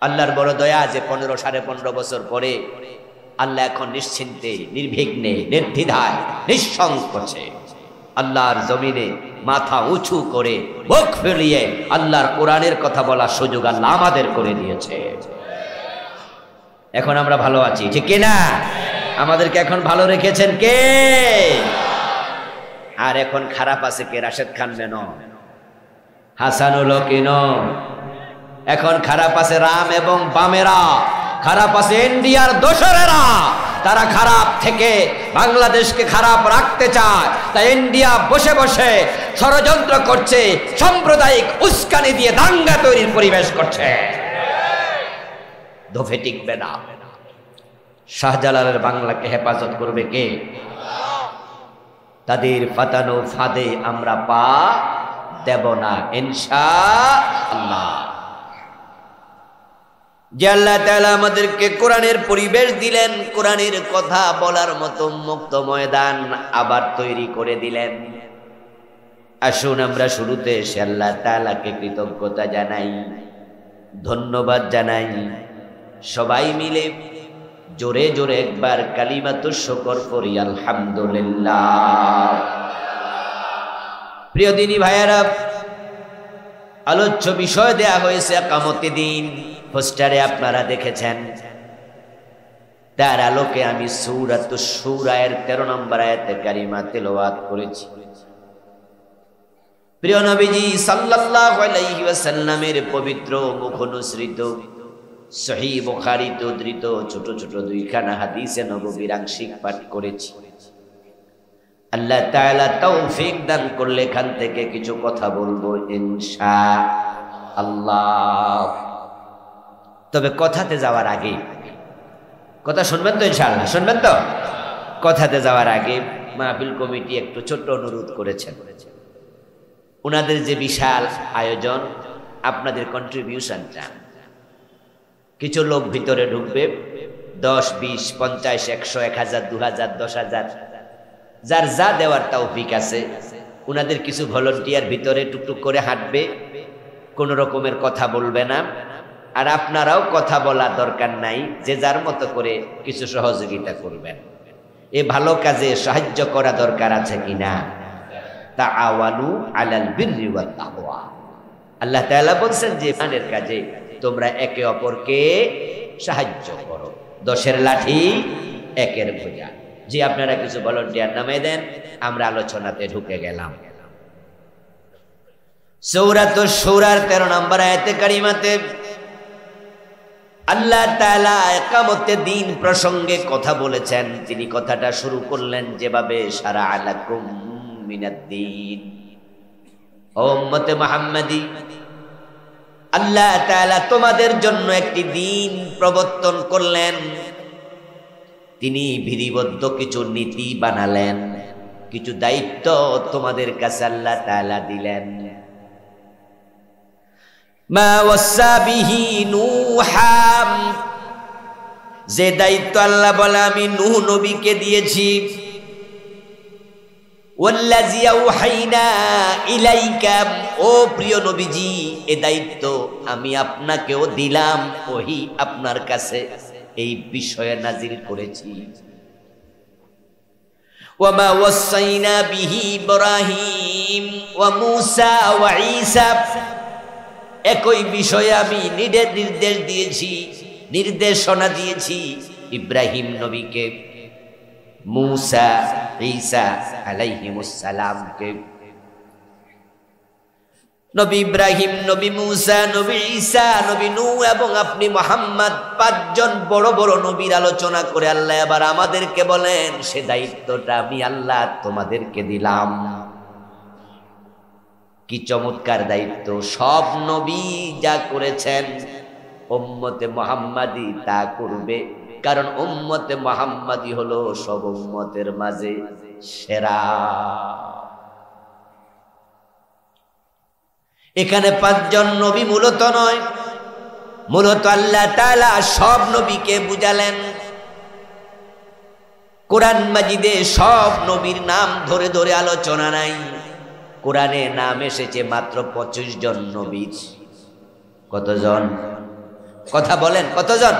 আল্লাহর বড় দয়া যে 15-15.5 বছর পরে আল্লাহ এখন নিশ্চিন্তে, নির্বিঘ্নে, নির্দ্বিধায়, নিঃসংকোচে আল্লাহর জমিনে মাথা উঁচু করে বুক ফেলিয়ে আল্লাহর কোরআনের কথা বলার সুযোগ আল্লাহ আমাদের করে দিয়েছে। এখন আমরা ভালো আছি, ঠিক কিনা? আমাদেরকে এখন ভালো রেখেছেন কে? আর এখন খারাপ আছে কে? রাশেদ খান মেনো, হাসানুল হক। এখন খারাপ আছে রাম এবং বামেরা, খারাপ আছে ইন্ডিয়ার দোসরেরা। তারা খারাপ থেকে বাংলাদেশকে খারাপ রাখতে চায়, তাই ইন্ডিয়া বসে বসে ষড়যন্ত্র করছে, সাম্প্রদায়িক উস্কানি দিয়ে দাঙ্গা তৈরির পরিবেশ করছে। ধোফে টিকবে না। শাহজালালের বাংলাকে হেফাজত করবে কে? তাদের ফাতানো ফাঁদে আমরা পা দেব না ইনশাআল্লাহ। যে আল্লাহ তাআলা আমাদেরকে কোরআনের পরিবেশ দিলেন, কোরআনের কথা বলার মতো মুক্ত ময়দান আবার তৈরি করে দিলেন। আসুন আমরা শুরুতে সে আল্লাহ তাআলাকে কৃতজ্ঞতা জানাই, ধন্যবাদ জানাই। সবাই মিলে জোরে জোরে একবার কালিমাতুশ শুকর পড়ি, আলহামদুলিল্লাহ। প্রিয় দিনী ভাইয়েরা, আলোচ্য বিষয় দেয়া হয়েছে ইকামতে দ্বীন। পোস্টারে আপনারা দেখেছেন। তার আলোকে আমি সূরাতুশ শূরা এর 13 নম্বর আয়াতে কারিমা তেলাওয়াত করেছি। প্রিয় নবীজি সাল্লাল্লাহু আলাইহি ওয়াসাল্লামের পবিত্র মুখ অনুসৃত সহিহ বুখারীতে উদ্ধৃত ছোট ছোট দুইখানা হাদিসে নববীর আংশিক পাঠ করেছি। আল্লাহ তাআলা তৌফিক দান করলে এখান থেকে কিছু কথা বলবো ইনশাআল্লাহ। তবে কথাতে যাওয়ার আগে, কথা শুনবেন তো ইনশাআল্লাহ? শুনবেন তো? কথাতে যাওয়ার আগে মাহফিল কমিটি একটু ছোট্ট অনুরোধ করেছেন। ওনাদের যে বিশাল আয়োজন, আপনাদের কন্ট্রিবিউশন চান। কিছু লোক ভিতরে ঢুকবে, 10, 20, 50, 100, 1000, 2000, 10,000, যার যা দেওয়ার তৌফিক আছে। ওনাদের কিছু ভলান্টিয়ার ভিতরে টুকটুক করে হাঁটবে, কোন রকমের কথা বলবে না। আর আপনারাও কথা বলার দরকার নাই, যে যার মতো করে কিছু সহযোগিতা করবেন। এ ভালো কাজে সাহায্য করা দরকার আছে কিনা? তাআওয়ানু আলাল বিররি ওয়াত তাকওয়া। আল্লাহ তাআলা বলেন যে ইমানের কাজে তোমরা একে অপরকে সাহায্য করো। 10-এর লাঠি 1-এর ভুজা। জি, আপনারা কিছু ভলান্টিয়ার নামে দেন, আমরা আলোচনাতে ঢুকে গেলাম। সূরাতুশ শূরার 13 নম্বর আয়াতে কারিমাতে আল্লাহ তাআলা ইকামতে দ্বীন প্রসঙ্গে কথা বলেছেন। তিনি কথাটা শুরু করলেন যেভাবে, শারা আলাকুম মিনাদ্দীন। ও উম্মতে মুহাম্মাদি, আল্লাহ তাআলা তোমাদের জন্য একটি দ্বীন প্রবর্তন করলেন। তিনি বিধিবদ্ধ কিছু নীতি বানালেন, কিছু দায়িত্ব তোমাদের কাছে আল্লাহ তাআলা দিলেন। মা ওয়াসা বিহি নূহা, যে দায়িত্ব আল্লাহ বলে আমি নূহ নবীকে দিয়েছি। ওয়াল্লাযী আওহাইনা ইলাইকা, ও প্রিয় নবীজি, এই দায়িত্ব আমি আপনাকেও দিলাম, ওহী আপনার কাছে এই বিষয়ে নাজিল করেছি। ওয়া মা ওয়াসাইনা বিহি ইব্রাহিম ওয়া মূসা ওয়া ঈসা, একই বিষয়ে আমি নির্দেশ দিয়েছি, নির্দেশনা দিয়েছি ইব্রাহিম নবীকে, মূসা, ঈসা আলাইহিমুস সালামকে। নবী ইব্রাহিম, নবী মূসা, নবী ঈসা, নবী নূহ এবং আপনি মুহাম্মদ, 5 জন বড় বড় নবীর আলোচনা করে আল্লাহ আবার আমাদেরকে বলেন সে দায়িত্বটা আমি আল্লাহ তোমাদেরকে দিলাম। কি চমৎকার দায়িত্ব! সব নবী যা করেছেন উম্মতে মুহাম্মাদি তা করবে, কারণ উম্মতে মুহাম্মাদি হলো সব উম্মতের মাঝে সেরা। এখানে 5 জন নবী মূলত নয়, মূলত আল্লাহ তাআলা সব নবীকে বুঝালেন। কোরআন মাজিদে সব নবীর নাম ধরে ধরে আলোচনা নাই। কোরআনে নাম এসেছে মাত্র 25 জন নবীর। কতজন? কথা বলেন, কতজন?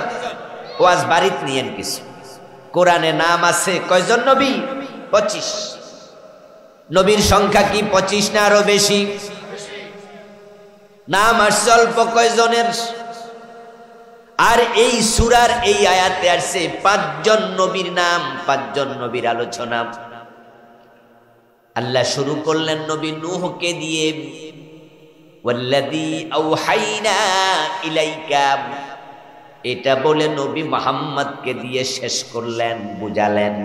ওয়াজ বাড়িত নিয়েন কিছু। কোরআনে নাম আছে কয়জন নবী? 25। নবীর সংখ্যা কি 25 না আরো বেশি? নাম আসছে অল্প কয়জনের। আর এই সূরার এই আয়াতে আসছে 5 জন নবীর নাম, 5 জন নবীর আলোচনা। আল্লাহ শুরু করলেন নবী নূহকে দিয়ে, ওয়াল্লাযী আওহাইনা ইলাইকা, এটা বলে নবী মুহাম্মদকে দিয়ে শেষ করলেন, বুঝালেন।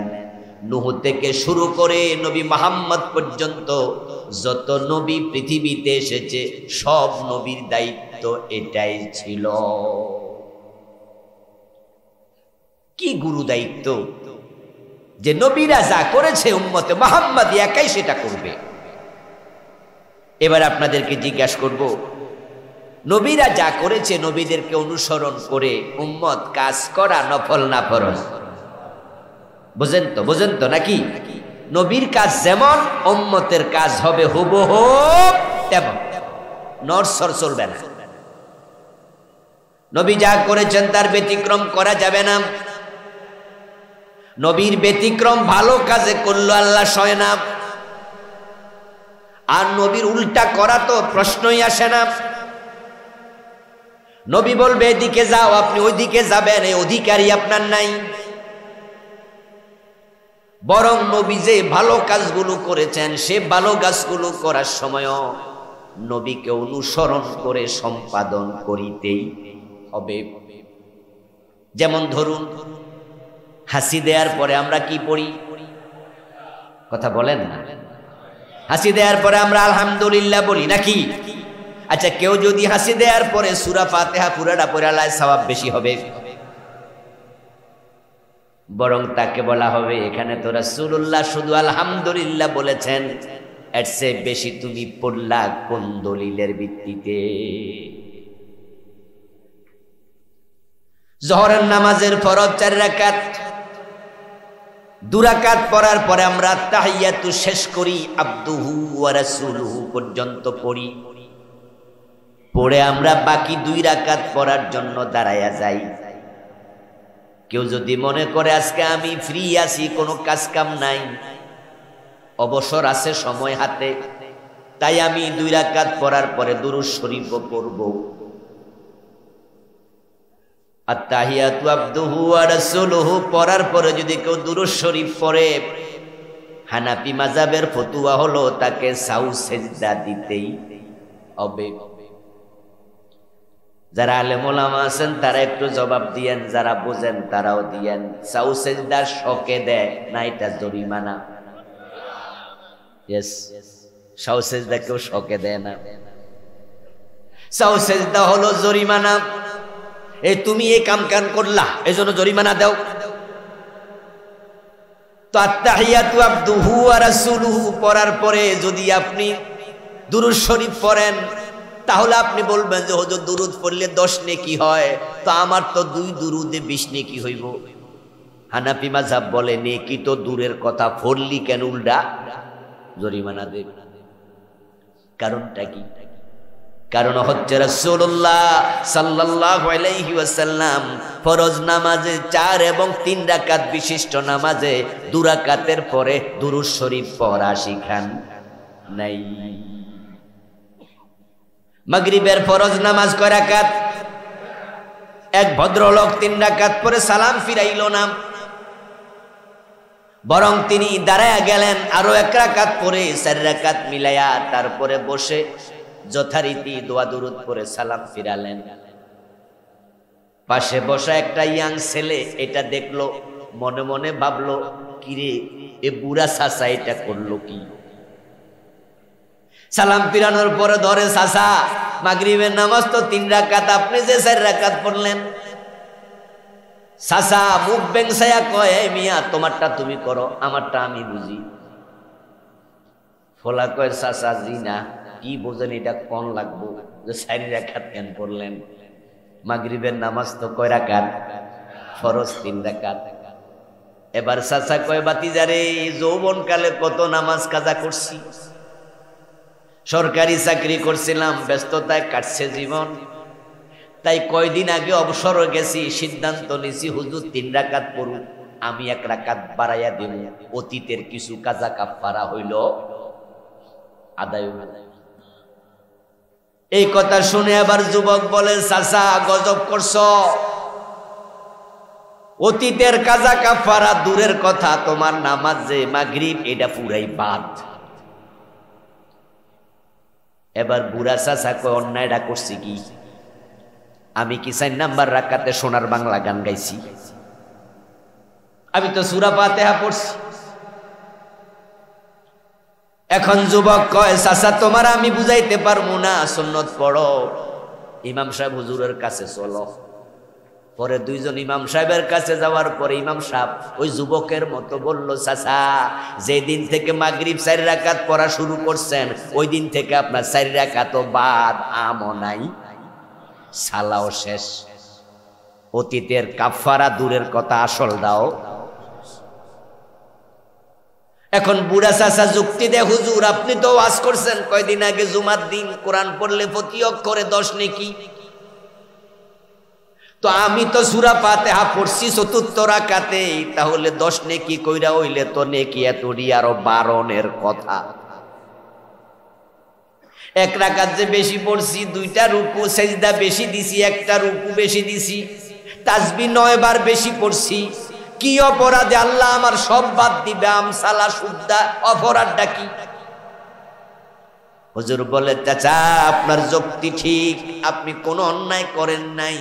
নূহ থেকে শুরু করে নবী মুহাম্মদ পর্যন্ত যত নবী পৃথিবীতে এসেছে সব নবীর দায়িত্ব এটাই ছিল। কি গুরু দায়িত্ব যে নবীরা যা করেছে উম্মতে মুহাম্মদ একাই সেটা করবে। এবার আপনাদেরকে জিজ্ঞাসা করব, নবীরা যা করেছে নবীদেরকে অনুসরণ করে উম্মত কাজ করা নফল না ফরজ? বুঝেন তো নাকি? নবীর কাজ যেমন উম্মতের কাজ হবে হুবহু তেমন, নড়চড় চলবে না। নবী যা করেছেন তার ব্যতিক্রম করা যাবে না। নবীর ব্যতিক্রম ভালো কাজে করলো আল্লাহ সয় না, আর নবীর উল্টা করা তো প্রশ্নই আসে না। নবী বলবে এদিকে যাও, আপনি ওইদিকে যাবেন, এই অধিকারই আপনার নাই। বরং নবী যে ভালো কাজগুলো করেছেন সে ভালো কাজগুলো করার সময়ও নবীকে অনুসরণ করে সম্পাদন করিতেই হবে। যেমন ধরুন, হাসি দেওয়ার পরে আমরা কি পড়ি? কথা বলেন না। হাসি দেওয়ার পরে আমরা আলহামদুলিল্লাহ বলি নাকি? আচ্ছা, কেউ যদি হাসি দেওয়ার পরে সূরা ফাতিহা পুরাটা পড়ে আল্লাহ সওয়াব বেশি হবে, বরং তাকে বলা হবে এখানে তো রাসূলুল্লাহ শুধু আলহামদুলিল্লাহ বলেছেন, এর চেয়ে বেশি তুমি পড়লা কোন দলিলের ভিত্তিতে? জোহরের নামাজের ফরজ 4 রাকাত, 2 রাকাত পড়ার পরে আমরা তাহিয়াতু শেষ করি, আবদুহু ওয়া রাসূলুহু পর্যন্ত পড়ি। পড়ে আমরা বাকি 2 রাকাত পড়ার জন্য দাঁড়ায়া যাই। কেউ যদি মনে করে আজকে আমি ফ্রি আছি, কোনো কাজ কাম নাই, অবসর আছে, সময় হাতে, তাই আমি 2 রাকাত পড়ার পরে দুরূদ শরীফও পড়ব, আত-তাহিয়াতু আবদুহু ওয়া রাসূলুহু পড়ার পরে যদি কেউ দুরূদ শরীফ পড়ে, হানাফি মাযহাবের ফতোয়া হলো তাকে সাউ সেজদা দিতেই হবে। যারা আলেম ওলামা আছেন তারা একটু জবাব দিয়েন, যারা বোঝেন তারাও দিয়েন। সাউ সেজদা শকে দেয় না এটা জরিমানা? ইয়েস, সাউ সেজদা কেউ শকে দেয় না, সাউ সেজদা হলো জরিমানা। এই তুমি এই কাম কান করলা, এজন্য জরিমানা দাও। তো আত-তাহিয়াতু আবদুহু ওয়া রাসূলুহু পড়ার পরে যদি আপনি দুরূদ শরীফ পড়েন, তাহলে আপনি বলবেন যে হুজুর দুরূদ পড়লে 10 নেকি হয়, তো আমার তো 2 দুরুদে 20 নেকি হইব। হানাফি মাযহাব বলে নেকি তো দূরের কথা, পড়লি কেন উল্টা জরিমানা দেবে। কারণটা কি? কারণ হচ্ছে রাসূলুল্লাহ সাল্লাল্লাহু আলাইহি ওয়াসাল্লাম ফরজ নামাজে 4 এবং 3 রাকাত বিশিষ্ট নামাজে 2 রাকাতের পরে দুরূদ শরীফ পড়া শিখান নাই। মাগরিবের ফরজ নামাজ কয় রাকাত? এক ভদ্রলোক 3 রাকাত পরে সালাম ফিরাইল না, বরং তিনি দাঁড়ায়া গেলেন, আরো 1 রাকাত পরে 4 রাকাত মিলাইয়া তারপরে বসে যথারীতি দোয়া দুরূদ পরে সালাম ফিরালেন। পাশে বসা একটা ইয়াং ছেলে এটা দেখলো, মনে মনে ভাবলো, কিরে এ বুড়া চাচা এটা করলো কি? সালাম ফিরানোর পরে ধরে, চাচা মাগরিবের নামাজ তো 3 রাকাত, আপনি যে 4 রাকাত পড়লেন। চাচা মুখ বেংসায়া কয়, এই মিয়া তোমারটা তুমি করো, আমারটা আমি বুঝি। ফলা কয়, চাচা জি না, কি বোঝেন এটা কোন লাগবো যে 4 রাকাত কেন পড়লেন? মাগরিবের নামাজ তো কয় রাকাত? ফরজ 3 রাকাত। এবার চাচা কয়, বাতিজারে যৌবন কালে কত নামাজ কাজা করছি, সরকারি চাকরি করছিলাম, ব্যস্ততায় কাটছে জীবন, তাই কয়দিন আগে অবসর গেছি, সিদ্ধান্ত নিছি হুজুর 3 রাকাত পড়ুন, আমি 1 রাকাত বাড়াইয়া দেব, অতীতের কিছু কাজা কাফারা হইল আদায় হইল। এই কথা শুনে আবার যুবক বলে, চাচা গজব করছো, অতীতের কাজা কাফারা দূরের কথা, তোমার নামাজ যে মাগরিব এটা পুরাই বাদ। এবার বুড়া চাচা কয়, অন্যায়টা করছি কি? আমি কি 4 নাম্বার রাকাতে সোনার বাংলা গান গাইছি? আমি তো সূরা ফাতিহা পড়ছি। এখন যুবক কয়, চাচা তোমার আমি বুঝাইতে পারবো না, সুন্নত পড়ো, ইমাম সাহেব হুজুরের কাছে চলো। পরে 2 জন ইমাম সাহেবের কাছে যাওয়ার পরে ইমাম সাহেব ওই যুবকের মতো বলল, চাচা যেদিন থেকে মাগরিব 4 রাকাত পড়া শুরু করছেন ওই দিন থেকে আপনার 4 রাকাতও বাদ আমও নাই। সালাও শেষ, অতীতের কাফারা দূরের কথা, আসল দাও। এখন বুড়া চাচা যুক্তি দেয়, হুজুর আপনি তো ওয়াজ করছেন কয়দিন আগে জুমার দিন কোরআন পড়লে প্রতি অক্ষরে 10 নেকি, তো আমি তো সূরা ফাতিহা পড়ছি ৪র্থ রাকাতে, তাহলে 10 নেকি কইরা হইলে তো নেকি এতডি আরো 12 কথা। এক রাকাত যে বেশি পড়ছি, 2টা রুকু সেজদা বেশি দিছি, 1টা রুকু বেশি দিছি, তাসবিহ 9 বার বেশি পড়ছি, কি অপরাধে আল্লাহ আমার সব বাদ দিবে? আমসালা শুদ্ধা অপরাধটা কি? হুজুর বলে, চাচা আপনার যুক্তি ঠিক, আপনি কোনো অন্যায় করেন নাই,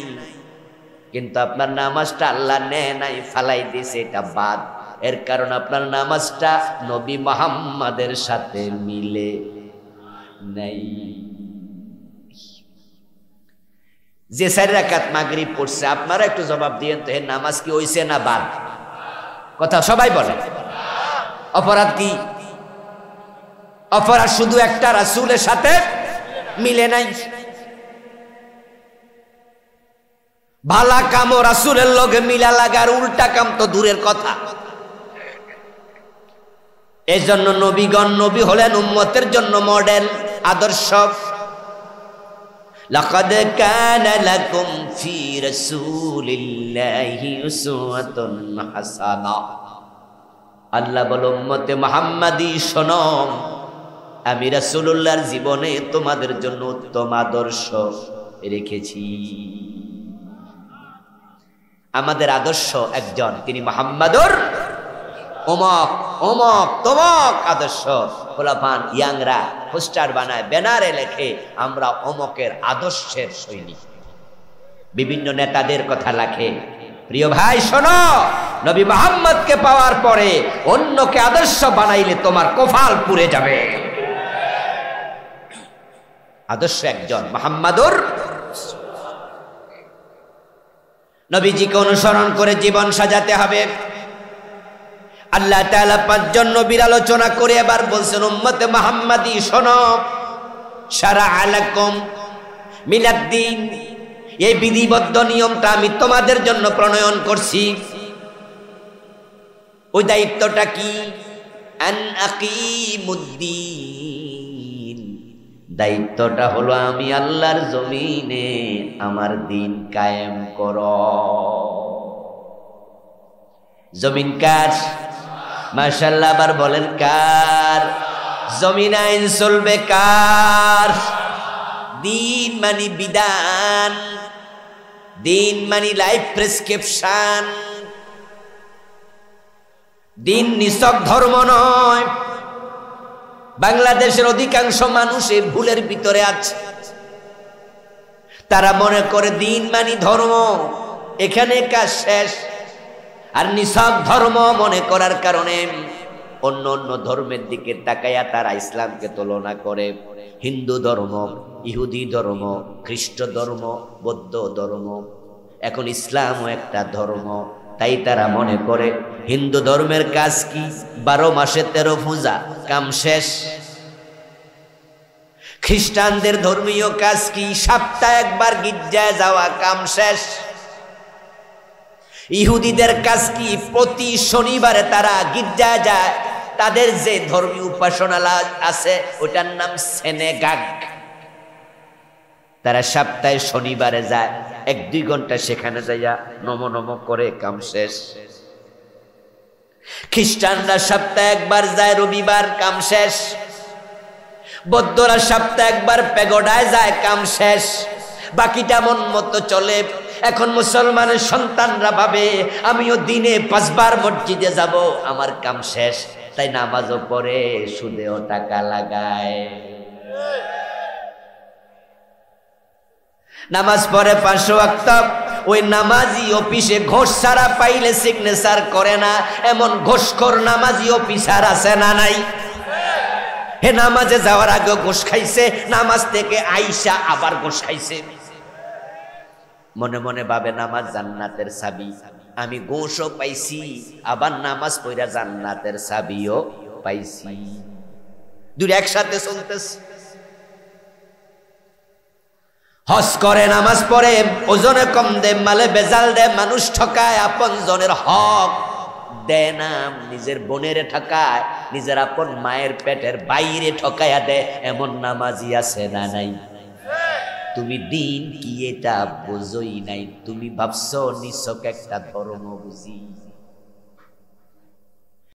কিন্তু আপনার নামাজটা আল্লাহ নেয় নাই, ফালাই দিয়েছে, এটা বাদ। এর কারণ আপনার নামাজটা নবী মুহাম্মাদের সাথে মিলে নাই। যে 4 রাকাত মাগরিব পড়ছে, আপনারা একটু জবাব দিয়েন তো, এর নামাজ কি হইছে না বাদ? কথা সবাই বলে। অপরাধ কি? অপরাধ শুধু একটা, রাসূলের সাথে মিলে নাই। ভালা কাম রাসূলের লগে মিলা লাগার, উল্টা কাম তো দূরের কথা। এই জন্য নবীগণ, নবী হলেন উম্মতের জন্য মডেল, আদর্শ। লাকাদ কানা লাকুম ফি রাসূলিল্লাহি উসওয়াতুন হাসানাহ। আল্লাহ বলে, উম্মতে মুহাম্মাদি শোনো, আমি রাসূলুল্লাহর জীবনে তোমাদের জন্য উত্তম আদর্শ রেখেছি। আমাদের আদর্শ একজন, তিনি মুহাম্মাদুর অমক অমক তমক আদর্শ। খোলাফান ইয়াংরা পোস্টার বানায়, ব্যানারে লেখে আমরা অমকের আদর্শের সৈনিক, বিভিন্ন নেতাদের কথা লেখে। প্রিয় ভাই শোনো, নবী মুহাম্মদকে পাওয়ার পরে অন্যকে আদর্শ বানাইলে তোমার কপাল পুড়ে যাবে। আদর্শ একজন, মুহাম্মাদুর। নবীজিকে অনুসরণ করে জীবন সাজাতে হবে। আল্লাহ তাআলা 5 জন নবীর আলোচনা করে এবার বলছেন, উম্মতে মুহাম্মাদি শোনো, শারা'a লাকুম মিনাদ-দ্বীন, এই বিধিবদ্ধ নিয়মটা আমি তোমাদের জন্য প্রণয়ন করছি। ওই দায়িত্বটা কি? আন আকিমুদ্দিন, দায়িত্বটা হলো আমি আল্লাহর জমিনে আমার দিন কায়েম করো। জমিন কার? মাশাআল্লাহ, আবার বলেন কার? জমিন আইন চলবে কার? দিন মানে বিধান, দিন মানে লাইফ প্রেসক্রিপশন। দিন নিছক ধর্ম নয়। বাংলাদেশের অধিকাংশ মানুষ এই ভুলের ভিতরে আছে। তারা মনে করে দিন মানে ধর্ম, এখানে কাজ শেষ। আর নিছক ধর্ম মনে করার কারণে অন্য অন্য ধর্মের দিকে তাকাইয়া তারা ইসলামকে তুলনা করে। হিন্দু ধর্ম, ইহুদি ধর্ম, খ্রিস্ট ধর্ম, বৌদ্ধ ধর্ম, এখন ইসলামও একটা ধর্ম। তাই তারা মনে করে হিন্দু ধর্মের কাজ কি? 12 মাসে 13 পূজা, কাম শেষ। খ্রিস্টানদের ধর্মীয় কাজ কি? সপ্তাহে একবার গির্জায় যাওয়া, কাম শেষ। ইহুদিদের কাজ কি? প্রতি শনিবারে তারা গির্জায় যায়। তাদের যে ধর্মীয় উপাসনালয় আছে ওটার নাম সিনেগাগ। তারা সপ্তাহে শনিবারে যায়, 1-2 ঘন্টা সেখানে যাইয়া নম নম করে, কাম শেষ। খ্রিস্টানরা সপ্তাহে একবার যায় রবিবার, কাম শেষ। বৌদ্ধরা সপ্তাহে একবার প্যাগোডায় যায়, কাম শেষ। বাকিটা মন মতো চলে। এখন মুসলমানের সন্তানরা ভাবে আমিও দিনে 5 বার মসজিদে যাব, আমার কাম শেষ। তাই নামাজও পড়ে, সুদেও টাকা লাগায়। নামাজ পড়ে 5 ওয়াক্ত, ওই নামাজি অফিসে ঘোষ ছাড়া পাইলে সিগনেচার করে না, এমন ঘোষখোর নামাজি অফিসার আছে না নাই? হে নামাজে যাওয়ার আগে ঘোষ খাইছে, নামাজ থেকে আইসা আবার ঘোষ খাইছে। মনে মনে ভাবে নামাজ জান্নাতের চাবি, আমি ঘোষও পাইছি, আবার নামাজ পড়া জান্নাতের চাবিও পাইছি। দুই একসাথে চলতেছে। হজ করে নামাজ পড়ে ওজনে কম দে মালে বেজাল দে মানুষ ঠকায় আপন জনের হক দেয় না নিজের বোনের ঠকায় নিজের আপন মায়ের পেটের বাইরে ঠকায়া দে এমন নামাজি আছে না নাই তুমি দিন কি এটা বোঝই নাই তুমি ভাবছো নিছক একটা ধর্ম বুঝি